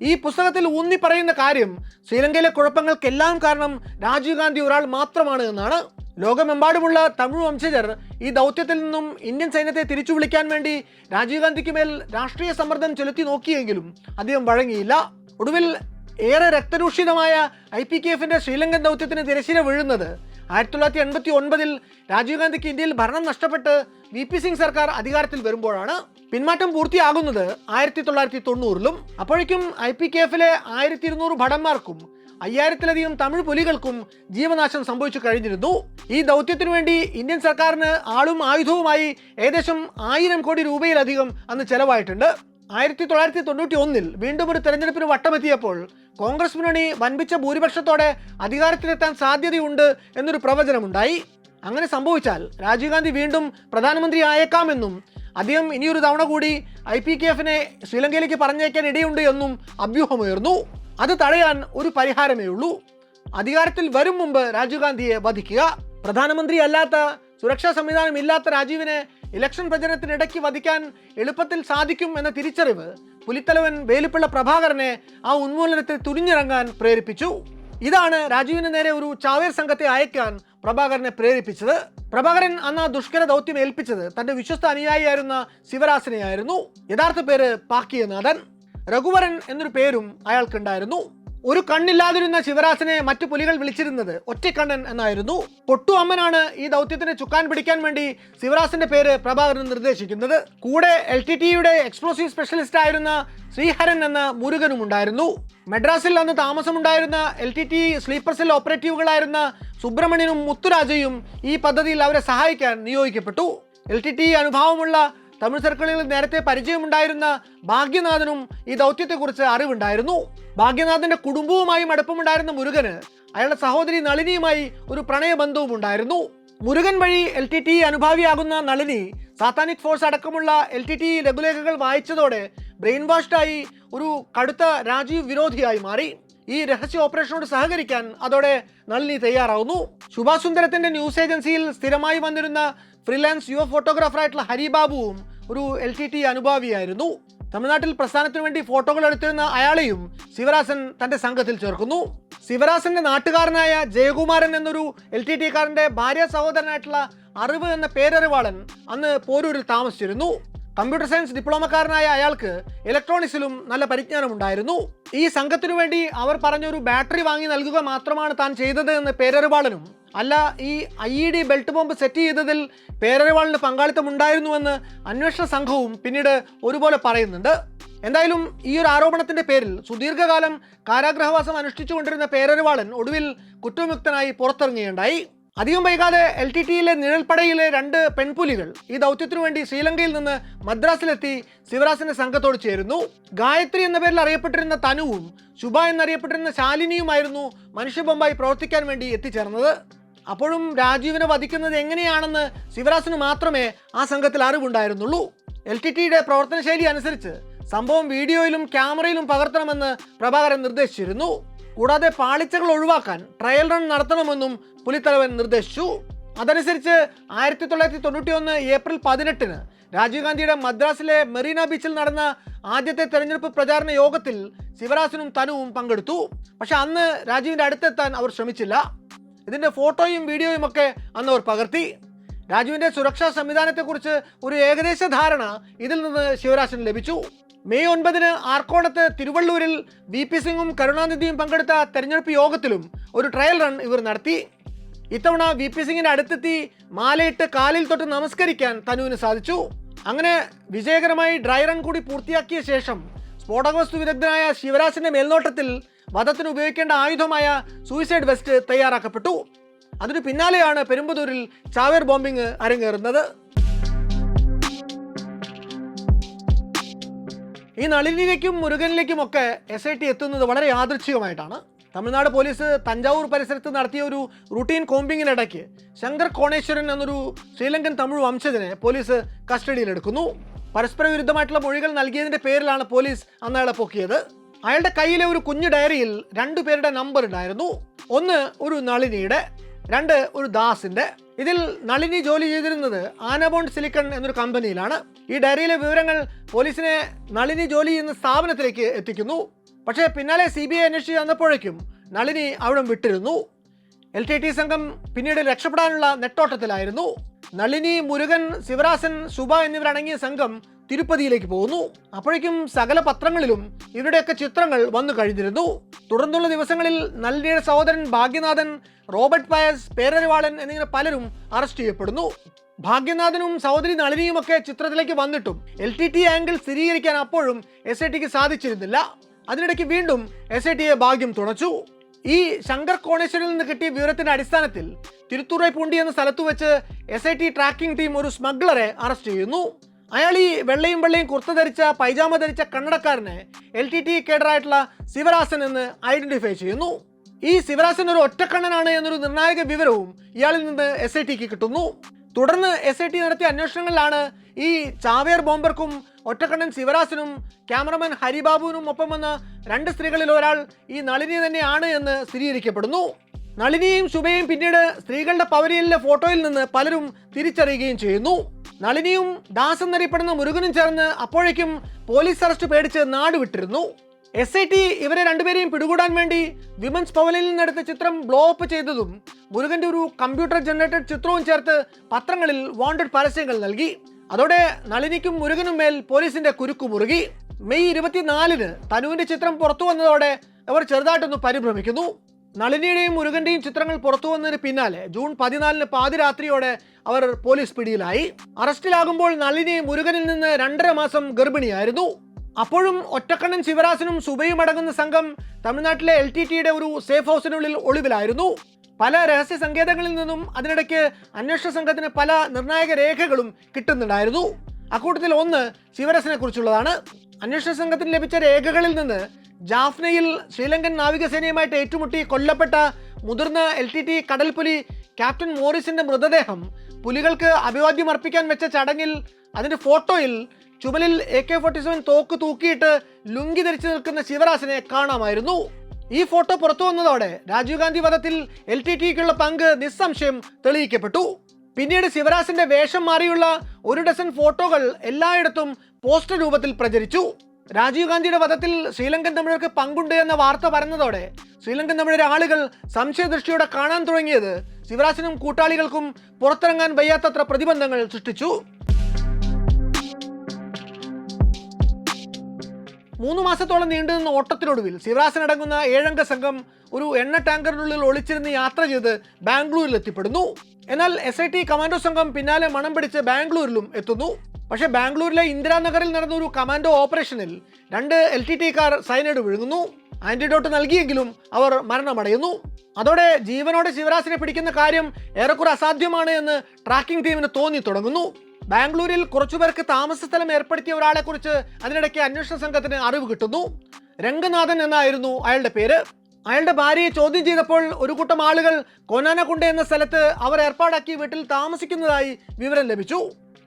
ഈ പുസ്തകത്തിൽ ഊന്നി പറയുന്ന കാര്യം ശ്രീലങ്കയിലെ കുഴപ്പങ്ങൾക്കെല്ലാം കാരണം രാജീവ് ഗാന്ധി ഒരാൾ മാത്രമാണ് എന്നാണ്. ലോകമെമ്പാടുമുള്ള തമിഴ് വംശജർ ഈ ദൗത്യത്തിൽ നിന്നും ഇന്ത്യൻ സൈന്യത്തെ തിരിച്ചു വിളിക്കാൻ വേണ്ടി രാജീവ് ഗാന്ധിക്ക് മേൽ രാഷ്ട്രീയ സമ്മർദ്ദം ചെലുത്തി നോക്കിയെങ്കിലും അദ്ദേഹം വഴങ്ങിയില്ല. ഒടുവിൽ ഏറെ രക്തരൂഷിതമായ IPKF-ന്റെ ശ്രീലങ്കൻ ദൗത്യത്തിന് തിരശ്ശീല വീഴുന്നത് 1989 രാജീവ് ഗാന്ധിക്ക് ഇന്ത്യയിൽ ഭരണം നഷ്ടപ്പെട്ട് VP സിംഗ് സർക്കാർ അധികാരത്തിൽ വരുമ്പോഴാണ്. പിന്മാറ്റം പൂർത്തിയാകുന്നത് 1990-ലും. അപ്പോഴേക്കും IPKF-ലെ 1200 ഭടന്മാർക്കും 5000-ലധികം തമിഴ് പുലികൾക്കും ജീവനാശം സംഭവിച്ചു കഴിഞ്ഞിരുന്നു. ഈ ദൗത്യത്തിനു വേണ്ടി ഇന്ത്യൻ സർക്കാരിന് ആളും ആയുധവുമായി ഏകദേശം 1000 കോടി രൂപയിലധികം അന്ന് ചെലവായിട്ടുണ്ട്. 1991 വീണ്ടും ഒരു തെരഞ്ഞെടുപ്പിന് വട്ടമെത്തിയപ്പോൾ കോൺഗ്രസ് മുന്നണി വൻപിച്ച ഭൂരിപക്ഷത്തോടെ അധികാരത്തിലെത്താൻ സാധ്യതയുണ്ട് എന്നൊരു പ്രവചനമുണ്ടായി. അങ്ങനെ സംഭവിച്ചാൽ രാജീവ് ഗാന്ധി വീണ്ടും പ്രധാനമന്ത്രി ആയേക്കാമെന്നും അദ്ദേഹം ഇനിയൊരു തവണ കൂടി IPKF-നെ ശ്രീലങ്കയിലേക്ക് പറഞ്ഞേക്കാൻ ഇടയുണ്ട് എന്നും അഭ്യൂഹമുയർന്നു. അത് തടയാൻ ഒരു പരിഹാരമേ ഉള്ളൂ. അധികാരത്തിൽ വരും മുമ്പ് രാജീവ് ഗാന്ധിയെ വധിക്കുക. പ്രധാനമന്ത്രി അല്ലാത്ത, സുരക്ഷാ സംവിധാനം ഇല്ലാത്ത രാജീവിനെ ഇലക്ഷൻ പ്രചരണത്തിനിടയ്ക്ക് വധിക്കാൻ എളുപ്പത്തിൽ സാധിക്കും എന്ന തിരിച്ചറിവ് പുലിത്തലവൻ വേലുപ്പിള്ള പ്രഭാകരനെ ആ ഉന്മൂലനത്തിൽ തുനിഞ്ഞിറങ്ങാൻ പ്രേരിപ്പിച്ചു. ഇതാണ് രാജീവിന് നേരെ ഒരു ചാവേർ സംഘത്തെ അയക്കാൻ പ്രഭാകരനെ പ്രേരിപ്പിച്ചത്. പ്രഭാകരൻ അന്ന് ആ ദുഷ്കര ദൗത്യം ഏൽപ്പിച്ചത് തന്റെ വിശ്വസ്ത അനുയായിയായിരുന്ന ശിവരാസനെയായിരുന്നു. യഥാർത്ഥ പേര് പാക്കിയനാഥൻ. രഘുവരൻ എന്നൊരു പേരും അയാൾക്കുണ്ടായിരുന്നു. ഒരു കണ്ണില്ലാതിരുന്ന ശിവരാസനെ മറ്റു പുലികൾ വിളിച്ചിരുന്നത് ഒറ്റക്കണ്ണൻ എന്നായിരുന്നു. പൊട്ടു അമ്മനാണ് ഈ ദൗത്യത്തിന് ചുക്കാൻ പിടിക്കാൻ വേണ്ടി ശിവരാസന്റെ പേര് പ്രഭാകരൻ നിർദ്ദേശിക്കുന്നത്. കൂടെ LTTയുടെ എക്സ്പ്ലോസീവ് സ്പെഷ്യലിസ്റ്റ് ആയിരുന്ന ശ്രീഹരൻ എന്ന മുരുകനും ഉണ്ടായിരുന്നു. മദ്രാസിൽ അന്ന് താമസമുണ്ടായിരുന്ന LTT സ്ലീപ്പർ സെൽ ഓപ്പറേറ്റീവുകളായിരുന്ന സുബ്രഹ്മണ്യനും മുത്തുരാജയും ഈ പദ്ധതിയിൽ അവരെ സഹായിക്കാൻ നിയോഗിക്കപ്പെട്ടു. LTT അനുഭവമുള്ള തമിഴ് സർക്കിളുകളിൽ നേരത്തെ പരിചയമുണ്ടായിരുന്ന ഭാഗ്യനാഥനും ഈ ദൗത്യത്തെക്കുറിച്ച് അറിവുണ്ടായിരുന്നു. ഭാഗ്യനാഥന്റെ കുടുംബവുമായും അടുപ്പമുണ്ടായിരുന്ന മുരുകന് അയാളുടെ സഹോദരി നളിനിയുമായി ഒരു പ്രണയബന്ധവും ഉണ്ടായിരുന്നു. മുരുകൻ വഴി LTT അനുഭാവിയാകുന്ന നളിനി സാത്താനിക് ഫോഴ്സ് അടക്കമുള്ള LTT ലഘുലേഖകൾ വായിച്ചതോടെ ബ്രെയിൻ വാഷ്ഡായി ഒരു കടുത്ത രാജീവ് വിരോധിയായി മാറി. ഈ രഹസ്യ ഓപ്പറേഷനോട് സഹകരിക്കാൻ അതോടെ നളിനി തയ്യാറാവുന്നു. സുഭാഷ് സുന്ദരത്തിന്റെ ന്യൂസ് ഏജൻസിയിൽ സ്ഥിരമായി വന്നിരുന്ന ഫ്രീലാൻസ് യുവ ഫോട്ടോഗ്രാഫറായിട്ടുള്ള ഹരിബാബുവും ഒരു LTT അനുഭാവിയായിരുന്നു. തമിഴ്നാട്ടിൽ പ്രസ്ഥാനത്തിനു വേണ്ടി ഫോട്ടോകൾ എടുത്തിരുന്ന അയാളെയും ശിവരാസൻ തന്റെ സംഘത്തിൽ ചേർക്കുന്നു. ശിവരാസന്റെ നാട്ടുകാരനായ ജയകുമാരൻ എന്നൊരു LTT-കാരന്റെ ഭാര്യ സഹോദരനായിട്ടുള്ള അറിവ് എന്ന പേരറിവാളൻ അന്ന് പോരൂരിൽ താമസിച്ചിരുന്നു. കമ്പ്യൂട്ടർ സയൻസ് ഡിപ്ലോമക്കാരനായ അയാൾക്ക് ഇലക്ട്രോണിക്സിലും നല്ല പരിജ്ഞാനമുണ്ടായിരുന്നു. ഈ സംഘത്തിനു വേണ്ടി അവർ പറഞ്ഞൊരു ബാറ്ററി വാങ്ങി നൽകുക മാത്രമാണ് താൻ ചെയ്തത് എന്ന് പേരറിവാളനും, അല്ല ഈ IED ബെൽറ്റ് ബോംബ് സെറ്റ് ചെയ്തതിൽ പേരറിവാളിന് പങ്കാളിത്തമുണ്ടായിരുന്നുവെന്ന് അന്വേഷണ സംഘവും പിന്നീട് ഒരുപോലെ പറയുന്നുണ്ട്. എന്തായാലും ഈ ഒരു ആരോപണത്തിന്റെ പേരിൽ സുദീർഘകാലം കാരാഗ്രഹവാസം അനുഷ്ഠിച്ചുകൊണ്ടിരുന്ന പേരറിവാളൻ ഒടുവിൽ കുറ്റവിമുക്തനായി പുറത്തിറങ്ങുകയുണ്ടായി. അധികം വൈകാതെ LTT-യിലെ നിഴൽപ്പടയിലെ 2 പെൺപുലികൾ ഈ ദൗത്യത്തിനു വേണ്ടി ശ്രീലങ്കയിൽ നിന്ന് മദ്രാസിലെത്തി ശിവരാസന്റെ സംഘത്തോട് ചേരുന്നു. ഗായത്രി എന്ന പേരിൽ അറിയപ്പെട്ടിരുന്ന തനുവും ശുഭ എന്നറിയപ്പെട്ടിരുന്ന ശാലിനിയുമായിരുന്നു മനുഷ്യബോംബായി പ്രവർത്തിക്കാൻ വേണ്ടി എത്തിച്ചേർന്നത്. അപ്പോഴും രാജീവിനെ വധിക്കുന്നത് എങ്ങനെയാണെന്ന് ശിവരാസന് മാത്രമേ ആ സംഘത്തിൽ അറിവുണ്ടായിരുന്നുള്ളൂ. LTT-യുടെ പ്രവർത്തന ശൈലി അനുസരിച്ച് സംഭവം വീഡിയോയിലും ക്യാമറയിലും പകർത്തണമെന്ന് പ്രഭാകരൻ നിർദ്ദേശിച്ചിരുന്നു. കൂടാതെ പാളിച്ചകൾ ഒഴിവാക്കാൻ ട്രയൽ റൺ നടത്തണമെന്നും പുലിത്തലവൻ നിർദ്ദേശിച്ചു. അതനുസരിച്ച് 1991 ഏപ്രിൽ 18 രാജീവ് ഗാന്ധിയുടെ മദ്രാസിലെ മെറീന ബീച്ചിൽ നടന്ന ആദ്യത്തെ തെരഞ്ഞെടുപ്പ് പ്രചാരണ യോഗത്തിൽ ശിവരാസനും തനുവും പങ്കെടുത്തു. പക്ഷെ അന്ന് രാജീവിന്റെ അടുത്തെത്താൻ അവർ ശ്രമിച്ചില്ല. ഇതിന്റെ ഫോട്ടോയും വീഡിയോയും ഒക്കെ അന്ന് അവർ പകർത്തി. രാജീവിന്റെ സുരക്ഷാ സംവിധാനത്തെക്കുറിച്ച് ഒരു ഏകദേശ ധാരണ ഇതിൽ നിന്ന് ശിവരാസന് ലഭിച്ചു. മെയ് 9 ആർക്കോണത്ത് തിരുവള്ളൂരിൽ VP സിംഗും കരുണാനിധിയും പങ്കെടുത്ത തെരഞ്ഞെടുപ്പ് യോഗത്തിലും ഒരു ട്രയൽ റൺ ഇവർ നടത്തി. ഇത്തവണ VP സിംഗിന്റെ അടുത്തെത്തി മാലയിട്ട് കാലിൽ തൊട്ട് നമസ്കരിക്കാൻ തനുവിന് സാധിച്ചു. അങ്ങനെ വിജയകരമായി ഡ്രൈ റൺ കൂടി പൂർത്തിയാക്കിയ ശേഷം സ്ഫോടക വസ്തു വിദഗ്ധനായ ശിവരാസന്റെ മേൽനോട്ടത്തിൽ വധത്തിന് ഉപയോഗിക്കേണ്ട ആയുധമായ സൂയിസൈഡ് വെസ്റ്റ് തയ്യാറാക്കപ്പെട്ടു. അതിനു പിന്നാലെയാണ് പെരുമ്പതൂരിൽ ചാവേർ ബോംബിംഗ് അരങ്ങേറുന്നത്. ഈ നളിനിയിലേക്കും മുരുകനിലേക്കുമൊക്കെ SIT എത്തുന്നത് വളരെ യാദൃച്ഛികമായിട്ടാണ്. തമിഴ്നാട് പോലീസ് തഞ്ചാവൂർ പരിസരത്ത് നടത്തിയ ഒരു റൂട്ടീൻ കോമ്പിങ്ങിനിടയ്ക്ക് ശങ്കർ കോണേശ്വരൻ എന്നൊരു ശ്രീലങ്കൻ തമിഴ് വംശജനെ പോലീസ് കസ്റ്റഡിയിലെടുക്കുന്നു. പരസ്പര വിരുദ്ധമായിട്ടുള്ള മൊഴികൾ നൽകിയതിൻ്റെ പേരിലാണ് പോലീസ് അന്ന് അയാളെ പൊക്കിയത്. അയാളുടെ കയ്യിലെ ഒരു കുഞ്ഞു ഡയറിയിൽ 2 പേരുടെ നമ്പർ ഉണ്ടായിരുന്നു. ഒന്ന് ഒരു നളിനിയുടെ, 2 ഒരു ദാസിന്റെ. ഇതിൽ നളിനി ജോലി ചെയ്തിരുന്നത് ആനബോണ്ട് സിലിക്കൺ എന്നൊരു കമ്പനിയിലാണ്. ഈ ഡയറിയിലെ വിവരങ്ങൾ പോലീസിനെ നളിനി ജോലി ചെയ്യുന്ന സ്ഥാപനത്തിലേക്ക് എത്തിക്കുന്നു. പക്ഷേ പിന്നാലെ CBI അന്വേഷിച്ച് വന്നപ്പോഴേക്കും നളിനി അവിടെ വിട്ടിരുന്നു. LTT സംഘം പിന്നീട് രക്ഷപ്പെടാനുള്ള നെട്ടോട്ടത്തിലായിരുന്നു. നളിനി, മുരുകൻ, ശിവരാസൻ, ശുഭ എന്നിവരടങ്ങിയ സംഘം തിരുപ്പതിയിലേക്ക് പോകുന്നു. അപ്പോഴേക്കും സകല പത്രങ്ങളിലും ഇവരുടെയൊക്കെ ചിത്രങ്ങൾ വന്നു കഴിഞ്ഞിരുന്നു. തുടർന്നുള്ള ദിവസങ്ങളിൽ നളിനിയുടെ സഹോദരൻ ഭാഗ്യനാഥൻ, റോബർട്ട് പയസ്, പേരറിവാളൻ എന്നിങ്ങനെ പലരും അറസ്റ്റ് ചെയ്യപ്പെടുന്നു. ഭാഗ്യനാഥനും സഹോദരി നളിനിയുമൊക്കെ ചിത്രത്തിലേക്ക് വന്നിട്ടും LTT ആംഗിൾ സ്ഥിരീകരിക്കാൻ അപ്പോഴും SITക്ക് സാധിച്ചിരുന്നില്ല. അതിനിടയ്ക്ക് വീണ്ടും SITയെ ഭാഗ്യം തുണച്ചു. ഈ ശങ്കർ കോണേശ്വരിൽ നിന്ന് കിട്ടിയ വിവരത്തിന്റെ അടിസ്ഥാനത്തിൽ തിരുത്തുറൈപ്പൂണ്ടി എന്ന സ്ഥലത്ത് വെച്ച് SIT ട്രാക്കിംഗ് ടീം ഒരു സ്മഗ്ലറെ അറസ്റ്റ് ചെയ്യുന്നു. അയാൾ ഈ വെള്ളയും കുർത്ത ധരിച്ച പൈജാമ ധരിച്ച കന്നഡക്കാരനെ LTT കേഡറായിട്ടുള്ള ശിവരാസൻ എന്ന് ഐഡന്റിഫൈ ചെയ്യുന്നു. ഈ ശിവരാസൻ ഒരു ഒറ്റക്കണ്ണനാണ് എന്നൊരു നിർണായക വിവരവും ഇയാളിൽ നിന്ന് SITക്ക് കിട്ടുന്നു. തുടർന്ന് SIT നടത്തിയ അന്വേഷണങ്ങളിലാണ് ഈ ചാവേർ ബോംബർക്കും ഒറ്റക്കണ്ണൻ ശിവരാസനും ക്യാമറമാൻ ഹരിബാബുവിനും ഒപ്പം വന്ന 2 സ്ത്രീകളിൽ ഒരാൾ ഈ നളിനി തന്നെയാണ് എന്ന് സ്ഥിരീകരിക്കപ്പെടുന്നു. നളിനിയും ശുഭയും പിന്നീട് സ്ത്രീകളുടെ പവലിയനിലെ ഫോട്ടോയിൽ നിന്ന് പലരും തിരിച്ചറിയുകയും ചെയ്യുന്നു. നളിനിയും ദാസ് എന്നറിയപ്പെടുന്ന മുരുകനും ചേർന്ന് അപ്പോഴേക്കും പോലീസ് അറസ്റ്റ് പേടിച്ച് നാട് വിട്ടിരുന്നു. SIT ഇവരെ 2 പേരെയും പിടികൂടാൻ വേണ്ടി വിമൻസ് പവലിൽ നിന്നെടുത്ത ചിത്രം ബ്ലോ അപ്പ് ചെയ്തതും മുരുകന്റെ ഒരു കമ്പ്യൂട്ടർ ജനറേറ്റഡ് ചിത്രവും ചേർത്ത് പത്രങ്ങളിൽ വാണ്ടഡ് പരസ്യങ്ങൾ നൽകി. അതോടെ നളിനിക്കും മുരുകനും മേൽ പോലീസിന്റെ കുരുക്കു മുറുകി. മെയ് 24 തനുവിന്റെ ചിത്രം പുറത്തു വന്നതോടെ അവർ ചെറുതായിട്ടൊന്ന് പരിഭ്രമിക്കുന്നു. നളിനിയുടെയും മുരുകന്റെയും ചിത്രങ്ങൾ പുറത്തു വന്നതിന് പിന്നാലെ ജൂൺ 14 പാതിരാത്രിയോടെ അവർ പോലീസ് പിടിയിലായി. അറസ്റ്റിലാകുമ്പോൾ നളിനി മുരുകനിൽ നിന്ന് 2.5 മാസം ഗർഭിണിയായിരുന്നു. അപ്പോഴും ഒറ്റക്കണ്ണൻ ശിവരാസനും സുബയും അടങ്ങുന്ന സംഘം തമിഴ്നാട്ടിലെ LTTയുടെ ഒരു സേഫ് ഹൗസിനുള്ളിൽ ഒളിവിലായിരുന്നു. പല രഹസ്യ സങ്കേതങ്ങളിൽ നിന്നും അതിനിടയ്ക്ക് അന്വേഷണ സംഘത്തിന് പല നിർണായക രേഖകളും കിട്ടുന്നുണ്ടായിരുന്നു. അക്കൂട്ടത്തിൽ ഒന്ന് ശിവരാസനെ കുറിച്ചുള്ളതാണ്. അന്വേഷണ സംഘത്തിന് ലഭിച്ച രേഖകളിൽ നിന്ന് ജാഫ്നയിൽ ശ്രീലങ്കൻ നാവികസേനയുമായിട്ട് ഏറ്റുമുട്ടി കൊല്ലപ്പെട്ട മുതിർന്ന LTT കടൽപുലി ക്യാപ്റ്റൻ മോറിസിന്റെ മൃതദേഹം പുലികൾക്ക് അഭിവാദ്യം അർപ്പിക്കാൻ വെച്ച ചടങ്ങിൽ അതിന്റെ ഫോട്ടോയിൽ ചുമലിൽ AK-47 തോക്ക് തൂക്കിയിട്ട് ലുങ്കി ധരിച്ചു നിൽക്കുന്ന ശിവരാസനെ കാണാമായിരുന്നു. ഈ ഫോട്ടോ പുറത്തു വന്നതോടെ രാജീവ് ഗാന്ധി വധത്തിൽ LTTക്കുള്ള പങ്ക് നിസ്സംശയം തെളിയിക്കപ്പെട്ടു. പിന്നീട് ശിവരാജന്റെ വേഷം മാറിയുള്ള 1 ഡസൻ ഫോട്ടോകൾ എല്ലായിടത്തും പോസ്റ്റർ രൂപത്തിൽ പ്രചരിച്ചു. രാജീവ് ഗാന്ധിയുടെ വധത്തിൽ ശ്രീലങ്കൻ തമിഴർക്ക് പങ്കുണ്ട് എന്ന വാർത്ത പരന്നതോടെ ശ്രീലങ്കൻ തമിഴരെ ആളുകൾ സംശയദൃഷ്ടിയോടെ കാണാൻ തുടങ്ങിയത് ശിവരാജനും കൂട്ടാളികൾക്കും പുറത്തിറങ്ങാൻ വയ്യാത്തത്ര പ്രതിബന്ധങ്ങൾ സൃഷ്ടിച്ചു. 3 മാസത്തോളം നീണ്ടുനിന്ന ഓട്ടത്തിനൊടുവിൽ ശിവരാജനടങ്ങുന്ന 7 അംഗ സംഘം ഒരു എണ്ണ ടാങ്കറിനുള്ളിൽ ഒളിച്ചിരുന്ന് യാത്ര ചെയ്ത് ബാംഗ്ലൂരിൽ എത്തിപ്പെടുന്നു. എന്നാൽ SIT കമാൻഡോ സംഘം പിന്നാലെ മണം പിടിച്ച് ബാംഗ്ലൂരിലും എത്തുന്നു. പക്ഷേ ബാംഗ്ലൂരിലെ ഇന്ദിരാനഗറിൽ നടന്ന ഒരു കമാൻഡോ ഓപ്പറേഷനിൽ 2 LTTക്കാർ സൈനൈഡ് വിഴുങ്ങുന്നു. ആന്റിഡോട്ട് നൽകിയെങ്കിലും അവർ മരണമടയുന്നു. അതോടെ ജീവനോടെ ശിവരാജനെ പിടിക്കുന്ന കാര്യം ഏറെക്കുറെ അസാധ്യമാണ് എന്ന് ട്രാക്കിംഗ് ടീമിന് തോന്നി തുടങ്ങുന്നു. ബാംഗ്ലൂരിൽ കുറച്ചുപേർക്ക് താമസ സ്ഥലം ഏർപ്പെടുത്തിയ ഒരാളെ കുറിച്ച് അതിനിടയ്ക്ക് അന്വേഷണ സംഘത്തിന് അറിവ് കിട്ടുന്നു. രംഗനാഥൻ എന്നായിരുന്നു അയാളുടെ പേര്. അയാളുടെ ഭാര്യയെ ചോദ്യം ചെയ്തപ്പോൾ ഒരു കൂട്ടം ആളുകൾ കൊനാനകുണ്ട എന്ന സ്ഥലത്ത് അവർ ഏർപ്പാടാക്കി വീട്ടിൽ താമസിക്കുന്നതായി വിവരം ലഭിച്ചു.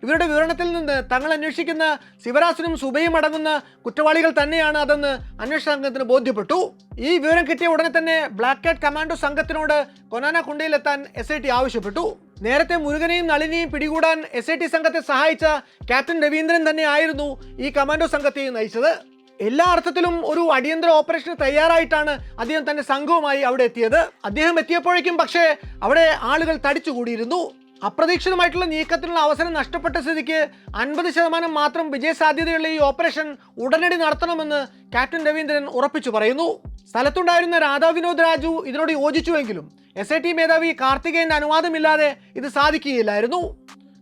ഇവരുടെ വിവരണത്തിൽ നിന്ന് തങ്ങൾ അന്വേഷിക്കുന്ന ശിവരാജനും സുബയും അടങ്ങുന്ന കുറ്റവാളികൾ തന്നെയാണ് അതെന്ന് അന്വേഷണ സംഘത്തിന് ബോധ്യപ്പെട്ടു. ഈ വിവരം കിട്ടിയ ഉടനെ തന്നെ ബ്ലാക്ക് കാറ്റ് കമാൻഡോ സംഘത്തിനോട് കൊനാനകുണ്ടയിലെത്താൻ SIT ആവശ്യപ്പെട്ടു. നേരത്തെ മുരുകനെയും നളിനിയും പിടികൂടാൻ SIT സംഘത്തെ സഹായിച്ച ക്യാപ്റ്റൻ രവീന്ദ്രൻ തന്നെ ആയിരുന്നു ഈ കമാൻഡോ സംഘത്തെ നയിച്ചത്. എല്ലാ അർത്ഥത്തിലും ഒരു അടിയന്തര ഓപ്പറേഷന് തയ്യാറായിട്ടാണ് അദ്ദേഹം തന്റെ സംഘവുമായി അവിടെ എത്തിയത്. അദ്ദേഹം എത്തിയപ്പോഴേക്കും പക്ഷേ അവിടെ ആളുകൾ തടിച്ചുകൂടിയിരുന്നു. അപ്രതീക്ഷിതമായിട്ടുള്ള നീക്കത്തിനുള്ള അവസരം നഷ്ടപ്പെട്ട സ്ഥിതിക്ക് 50% മാത്രം വിജയസാധ്യതയുള്ള ഈ ഓപ്പറേഷൻ ഉടനടി നടത്തണമെന്ന് ക്യാപ്റ്റൻ രവീന്ദ്രൻ ഉറപ്പിച്ചു പറയുന്നു. സ്ഥലത്തുണ്ടായിരുന്ന രാധാ വിനോദ് രാജു ഇതിനോട് യോജിച്ചുവെങ്കിലും SIT മേധാവി കാർത്തികേയന്റെ അനുവാദമില്ലാതെ ഇത് സാധിക്കുകയില്ലായിരുന്നു.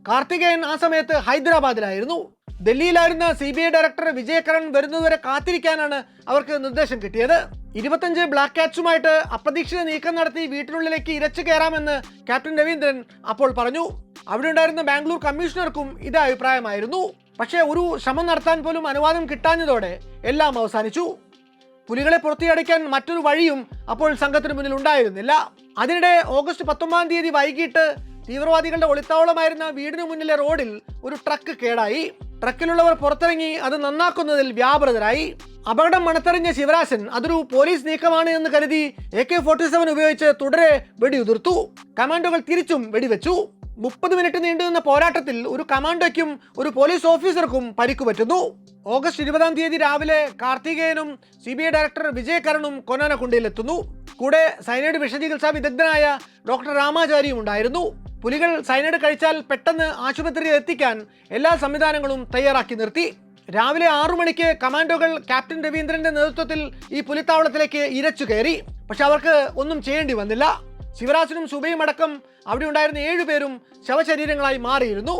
കാർത്തികേയൻ ആ സമയത്ത് ഹൈദരാബാദിലായിരുന്നു. ഡൽഹിയിലായിരുന്ന CBI ഡയറക്ടർ വിജയകരൺ വരുന്നതുവരെ കാത്തിരിക്കാനാണ് അവർക്ക് നിർദ്ദേശം കിട്ടിയത്. 25 ബ്ലാക്ക് കാറ്റ്സുമായിട്ട് അപ്രതീക്ഷിത നീക്കം നടത്തി വീട്ടിനുള്ളിലേക്ക് ഇരച്ചു കയറാമെന്ന് ക്യാപ്റ്റൻ രവീന്ദ്രൻ അപ്പോൾ പറഞ്ഞു. അവിടെ ഉണ്ടായിരുന്ന ബാംഗ്ലൂർ കമ്മീഷണർക്കും ഇതേ അഭിപ്രായമായിരുന്നു. പക്ഷേ ഒരു ശ്രമം നടത്താൻ പോലും അനുവാദം കിട്ടാഞ്ഞതോടെ എല്ലാം അവസാനിച്ചു. പുലികളെ പുറത്തിയടിക്കാൻ മറ്റൊരു വഴിയും അപ്പോൾ സംഘത്തിന് മുന്നിൽ ഉണ്ടായിരുന്നില്ല. അതിനിടെ ഓഗസ്റ്റ് 19 തീയതി വൈകിട്ട് തീവ്രവാദികളുടെ ഒളിത്താവളമായിരുന്ന വീടിന് മുന്നിലെ റോഡിൽ ഒരു ട്രക്ക് കേടായി. ട്രക്കിലുള്ളവർ പുറത്തിറങ്ങി അത് നന്നാക്കുന്നതിൽ വ്യാപൃതരായി. അപകടം മണത്തെറിഞ്ഞ ശിവരാജൻ അതൊരു പോലീസ് നീക്കമാണ് എന്ന് കരുതി AK-47 ഉപയോഗിച്ച് തുടരെ വെടിയുതിർത്തു. കമാൻഡോകൾ തിരിച്ചും വെടിവെച്ചു. 30 മിനിറ്റ് നീണ്ടുനിന്ന പോരാട്ടത്തിൽ ഒരു കമാൻഡോയ്ക്കും ഒരു പോലീസ് ഓഫീസർക്കും പരിക്കു പറ്റുന്നു. ഓഗസ്റ്റ് 20 തീയതി രാവിലെ കാർത്തികേയനും CBI ഡയറക്ടർ വിജയകരണും കൊനാനകുണ്ടയിലെത്തുന്നു. കൂടെ സൈനൈഡ് വിഷചികിത്സാ വിദഗ്ധനായ ഡോക്ടർ രാമാചാരിയും ഉണ്ടായിരുന്നു. പുലികൾ സൈനൈഡ് കഴിച്ചാൽ പെട്ടെന്ന് ആശുപത്രിയിൽ എത്തിക്കാൻ എല്ലാ സംവിധാനങ്ങളും തയ്യാറാക്കി നിർത്തി. രാവിലെ 6 മണിക്ക് കമാൻഡോകൾ ക്യാപ്റ്റൻ രവീന്ദ്രന്റെ നേതൃത്വത്തിൽ ഈ പുലിത്താവളത്തിലേക്ക് ഇരച്ചു കയറി. പക്ഷെ അവർക്ക് ഒന്നും ചെയ്യേണ്ടി വന്നില്ല. ശിവരാജനും സുബയും അടക്കം അവിടെ ഉണ്ടായിരുന്ന 7 പേരും ശവശരീരങ്ങളായി മാറിയിരുന്നു.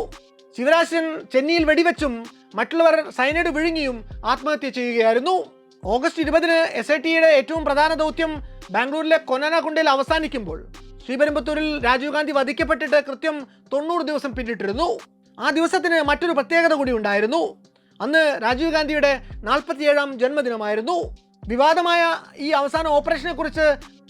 ശിവരാജൻ ചെന്നൈയിൽ വെടിവെച്ചും മറ്റുള്ളവർ സൈനൈഡ് വിഴുങ്ങിയും ആത്മഹത്യ ചെയ്യുകയായിരുന്നു. ഓഗസ്റ്റ് 20 SITയുടെ ഏറ്റവും പ്രധാന ദൗത്യം ബാംഗ്ലൂരിലെ കൊനാനകുണ്ടയിൽ അവസാനിക്കുമ്പോൾ ശ്രീപെരുമ്പത്തൂരിൽ രാജീവ് ഗാന്ധി വധിക്കപ്പെട്ടിട്ട് കൃത്യം 90 ദിവസം പിന്നിട്ടിരുന്നു. ആ ദിവസത്തിന് മറ്റൊരു പ്രത്യേകത കൂടി ഉണ്ടായിരുന്നു. അന്ന് രാജീവ് ഗാന്ധിയുടെ 47ാം ജന്മദിനമായിരുന്നു. വിവാദമായ ഈ അവസാന ഓപ്പറേഷനെ കുറിച്ച്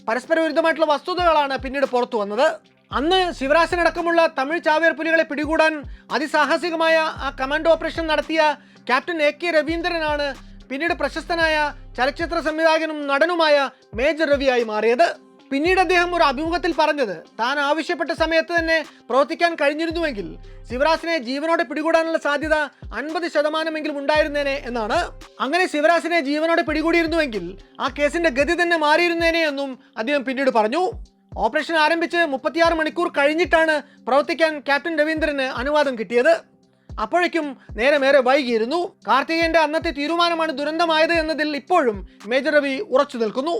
പരസ്പര വിരുദ്ധമായിട്ടുള്ള വസ്തുതകളാണ് പിന്നീട് പുറത്തു വന്നത്. അന്ന് ശിവരാജനടക്കമുള്ള തമിഴ് ചാവേർ പുലികളെ പിടികൂടാൻ അതിസാഹസികമായ ആ കമാൻഡോ ഓപ്പറേഷൻ നടത്തിയ ക്യാപ്റ്റൻ AK രവീന്ദ്രനാണ് പിന്നീട് പ്രശസ്തനായ ചലച്ചിത്ര സംവിധായകനും നടനുമായ മേജർ രവിയായി മാറിയത്. പിന്നീട് അദ്ദേഹം ഒരു അഭിമുഖത്തിൽ പറഞ്ഞത് താൻ ആവശ്യപ്പെട്ട സമയത്ത് തന്നെ പ്രവർത്തിക്കാൻ കഴിഞ്ഞിരുന്നുവെങ്കിൽ ശിവരാജനെ ജീവനോടെ പിടികൂടാനുള്ള സാധ്യത 50% ഉണ്ടായിരുന്നേനെ എന്നാണ്. അങ്ങനെ ശിവരാജനെ ജീവനോടെ പിടികൂടിയിരുന്നുവെങ്കിൽ ആ കേസിന്റെ ഗതി തന്നെ മാറിയിരുന്നേനെ എന്നും അദ്ദേഹം പിന്നീട് പറഞ്ഞു. ഓപ്പറേഷൻ ആരംഭിച്ച് 36 മണിക്കൂർ കഴിഞ്ഞിട്ടാണ് പ്രവർത്തിക്കാൻ ക്യാപ്റ്റൻ രവീന്ദ്രന് അനുവാദം കിട്ടിയത്. അപ്പോഴേക്കും നേരമേറെ വൈകിയിരുന്നു. കാർത്തികേയന്റെ അന്നത്തെ തീരുമാനമാണ് ദുരന്തമായത് എന്നതിൽ ഇപ്പോഴും മേജർ രവി ഉറച്ചു നിൽക്കുന്നു.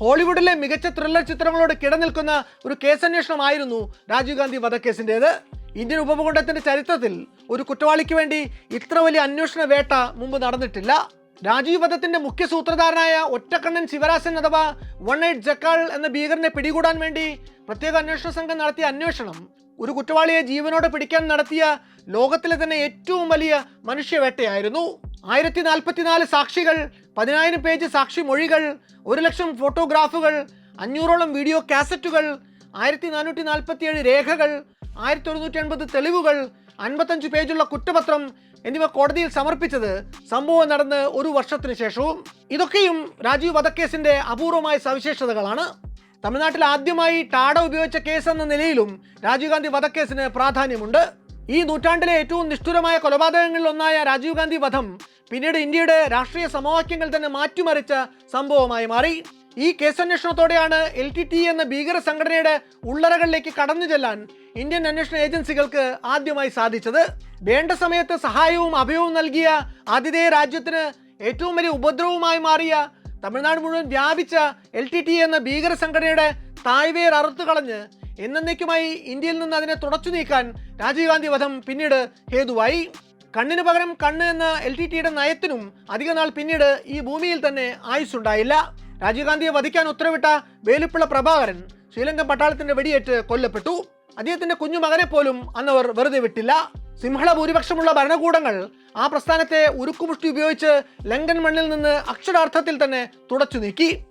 ഹോളിവുഡിലെ മികച്ച ത്രില്ലർ ചിത്രങ്ങളോട് കിടനിൽക്കുന്ന ഒരു കേസന്വേഷണമായിരുന്നു രാജീവ് ഗാന്ധി വധക്കേസിൻ്റേത്. ഇന്ത്യൻ ഉപഭൂഖണ്ഡത്തിന്റെ ചരിത്രത്തിൽ ഒരു കുറ്റവാളിക്ക് വേണ്ടി ഇത്ര വലിയ അന്വേഷണ വേട്ട മുമ്പ് നടന്നിട്ടില്ല. രാജീവ് വധത്തിന്റെ മുഖ്യ സൂത്രധാരനായ ഒറ്റക്കണ്ണൻ ശിവരാജൻ അഥവാ 1-8 ജക്കാൾ എന്ന ഭീകരനെ പിടികൂടാൻ വേണ്ടി പ്രത്യേക അന്വേഷണ സംഘം നടത്തിയ അന്വേഷണം ഒരു കുറ്റവാളിയെ ജീവനോടെ പിടിക്കാൻ നടത്തിയ ലോകത്തിലെ തന്നെ ഏറ്റവും വലിയ മനുഷ്യവേട്ടയായിരുന്നു. 1044 സാക്ഷികൾ, 10,000 പേജ് സാക്ഷി മൊഴികൾ, 1,00,000 ഫോട്ടോഗ്രാഫുകൾ, 500ഓളം വീഡിയോ കാസറ്റുകൾ, 1447 രേഖകൾ, 1180 തെളിവുകൾ, 55 പേജുള്ള കുറ്റപത്രം, എന്നിവ കോടതിയിൽ സമർപ്പിച്ചത് സംഭവം നടന്ന് ഒരു വർഷത്തിന് ശേഷവും. ഇതൊക്കെയും രാജീവ് വധക്കേസിന്റെ അപൂർവമായ സവിശേഷതകളാണ്. തമിഴ്നാട്ടിൽ ആദ്യമായി ടാഡ ഉപയോഗിച്ച കേസ് എന്ന നിലയിലും രാജീവ് ഗാന്ധി വധക്കേസിന് പ്രാധാന്യമുണ്ട്. ഈ നൂറ്റാണ്ടിലെ ഏറ്റവും നിഷ്ഠുരമായ കൊലപാതകങ്ങളിൽ ഒന്നായ രാജീവ് ഗാന്ധി വധം പിന്നീട് ഇന്ത്യയുടെ രാഷ്ട്രീയ സമവാക്യങ്ങൾ തന്നെ മാറ്റിമറിച്ച സംഭവമായി മാറി. ഈ കേസന്വേഷണത്തോടെയാണ് LTT എന്ന ഭീകര സംഘടനയുടെ ഉള്ളറകളിലേക്ക് കടന്നു ചെല്ലാൻ ഇന്ത്യൻ അന്വേഷണ ഏജൻസികൾക്ക് ആദ്യമായി സാധിച്ചത്. വേണ്ട സമയത്ത് സഹായവും അഭയവും നൽകിയ ആതിഥേയ രാജ്യത്തിന് ഏറ്റവും വലിയ ഉപദ്രവവുമായി മാറിയ തമിഴ്നാട് മുഴുവൻ വ്യാപിച്ച LTT എന്ന ഭീകര സംഘടനയുടെ തായ്വേർ അറുത്തു കളഞ്ഞ് എന്നേക്കുമായി ഇന്ത്യയിൽ നിന്ന് അതിനെ തുടച്ചു നീക്കാൻ രാജീവ് ഗാന്ധി വധം പിന്നീട് ഹേതുവായി. കണ്ണിന് പകരം കണ്ണ് എന്ന LTTയുടെ നയത്തിനും അധിക നാൾ പിന്നീട് ഈ ഭൂമിയിൽ തന്നെ ആയുസ്സുണ്ടായില്ല. രാജീവ് ഗാന്ധിയെ വധിക്കാൻ ഉത്തരവിട്ട വേലുപ്പിള്ള പ്രഭാകരൻ ശ്രീലങ്കൻ പട്ടാളത്തിന്റെ വെടിയേറ്റ് കൊല്ലപ്പെട്ടു. അദ്ദേഹത്തിന്റെ കുഞ്ഞുമകനെ പോലും അന്നവർ വെറുതെ വിട്ടില്ല. സിംഹള ഭൂരിപക്ഷമുള്ള ഭരണകൂടങ്ങൾ ആ പ്രസ്ഥാനത്തെ ഉരുക്കുമുഷ്ടി ഉപയോഗിച്ച് ലങ്കൻ മണ്ണിൽ നിന്ന് അക്ഷരാർത്ഥത്തിൽ തന്നെ തുടച്ചു നീക്കി.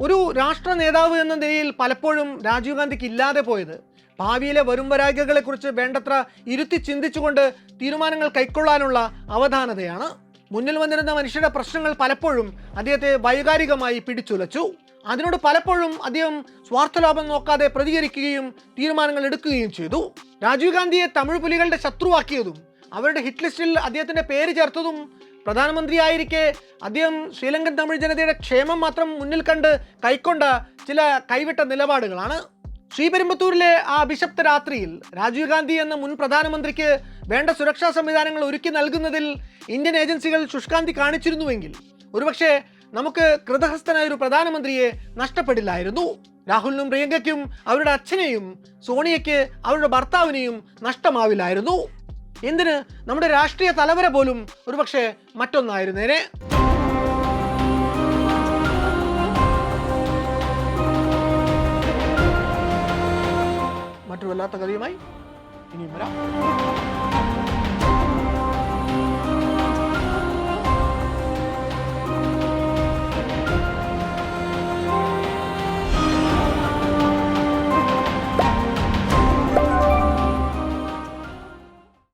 ഒരു രാഷ്ട്ര നേതാവ് എന്ന നിലയിൽ പലപ്പോഴും രാജീവ് ഗാന്ധിക്ക് ഇല്ലാതെ പോയത് ഭാവിയിലെ വരുംവരായികളെ കുറിച്ച് വേണ്ടത്ര ഇരുത്തി ചിന്തിച്ചുകൊണ്ട് തീരുമാനങ്ങൾ കൈക്കൊള്ളാനുള്ള അവധാനതയാണ്. മുന്നിൽ വന്നിരുന്ന മനുഷ്യരുടെ പ്രശ്നങ്ങൾ പലപ്പോഴും അദ്ദേഹത്തെ വൈകാരികമായി പിടിച്ചുലച്ചു. അതിനോട് പലപ്പോഴും അദ്ദേഹം സ്വാർത്ഥലാഭം നോക്കാതെ പ്രതികരിക്കുകയും തീരുമാനങ്ങൾ എടുക്കുകയും ചെയ്തു. രാജീവ് ഗാന്ധിയെ തമിഴ് പുലികളുടെ ശത്രുവാക്കിയതും അവരുടെ ഹിറ്റ് ലിസ്റ്റിൽ അദ്ദേഹത്തിന്റെ പേര് ചേർത്തതും പ്രധാനമന്ത്രിയായിരിക്കെ അദ്ദേഹം ശ്രീലങ്കൻ തമിഴ് ജനതയുടെ ക്ഷേമം മാത്രം മുന്നിൽ കണ്ട് കൈക്കൊണ്ട ചില കൈവിട്ട നിലപാടുകളാണ്. ശ്രീപെരുമ്പത്തൂരിലെ ആ അഭിശപ്ത രാത്രിയിൽ രാജീവ് ഗാന്ധി എന്ന മുൻ പ്രധാനമന്ത്രിക്ക് വേണ്ട സുരക്ഷാ സംവിധാനങ്ങൾ ഒരുക്കി നൽകുന്നതിൽ ഇന്ത്യൻ ഏജൻസികൾ ശുഷ്കാന്തി കാണിച്ചിരുന്നുവെങ്കിൽ ഒരുപക്ഷെ നമുക്ക് കൃതഹസ്തനായ ഒരു പ്രധാനമന്ത്രിയെ നഷ്ടപ്പെടില്ലായിരുന്നു. രാഹുലിനും പ്രിയങ്കയ്ക്കും അവരുടെ അച്ഛനെയും സോണിയയ്ക്ക് അവരുടെ ഭർത്താവിനെയും നഷ്ടമാവില്ലായിരുന്നു. എന്തിന് നമ്മുടെ രാഷ്ട്രീയ തലവര പോലും ഒരുപക്ഷെ മറ്റൊന്നായിരുന്നേനെ. മറ്റൊരു വല്ലാത്ത കഥയുമായി ഇനിയും വരാം.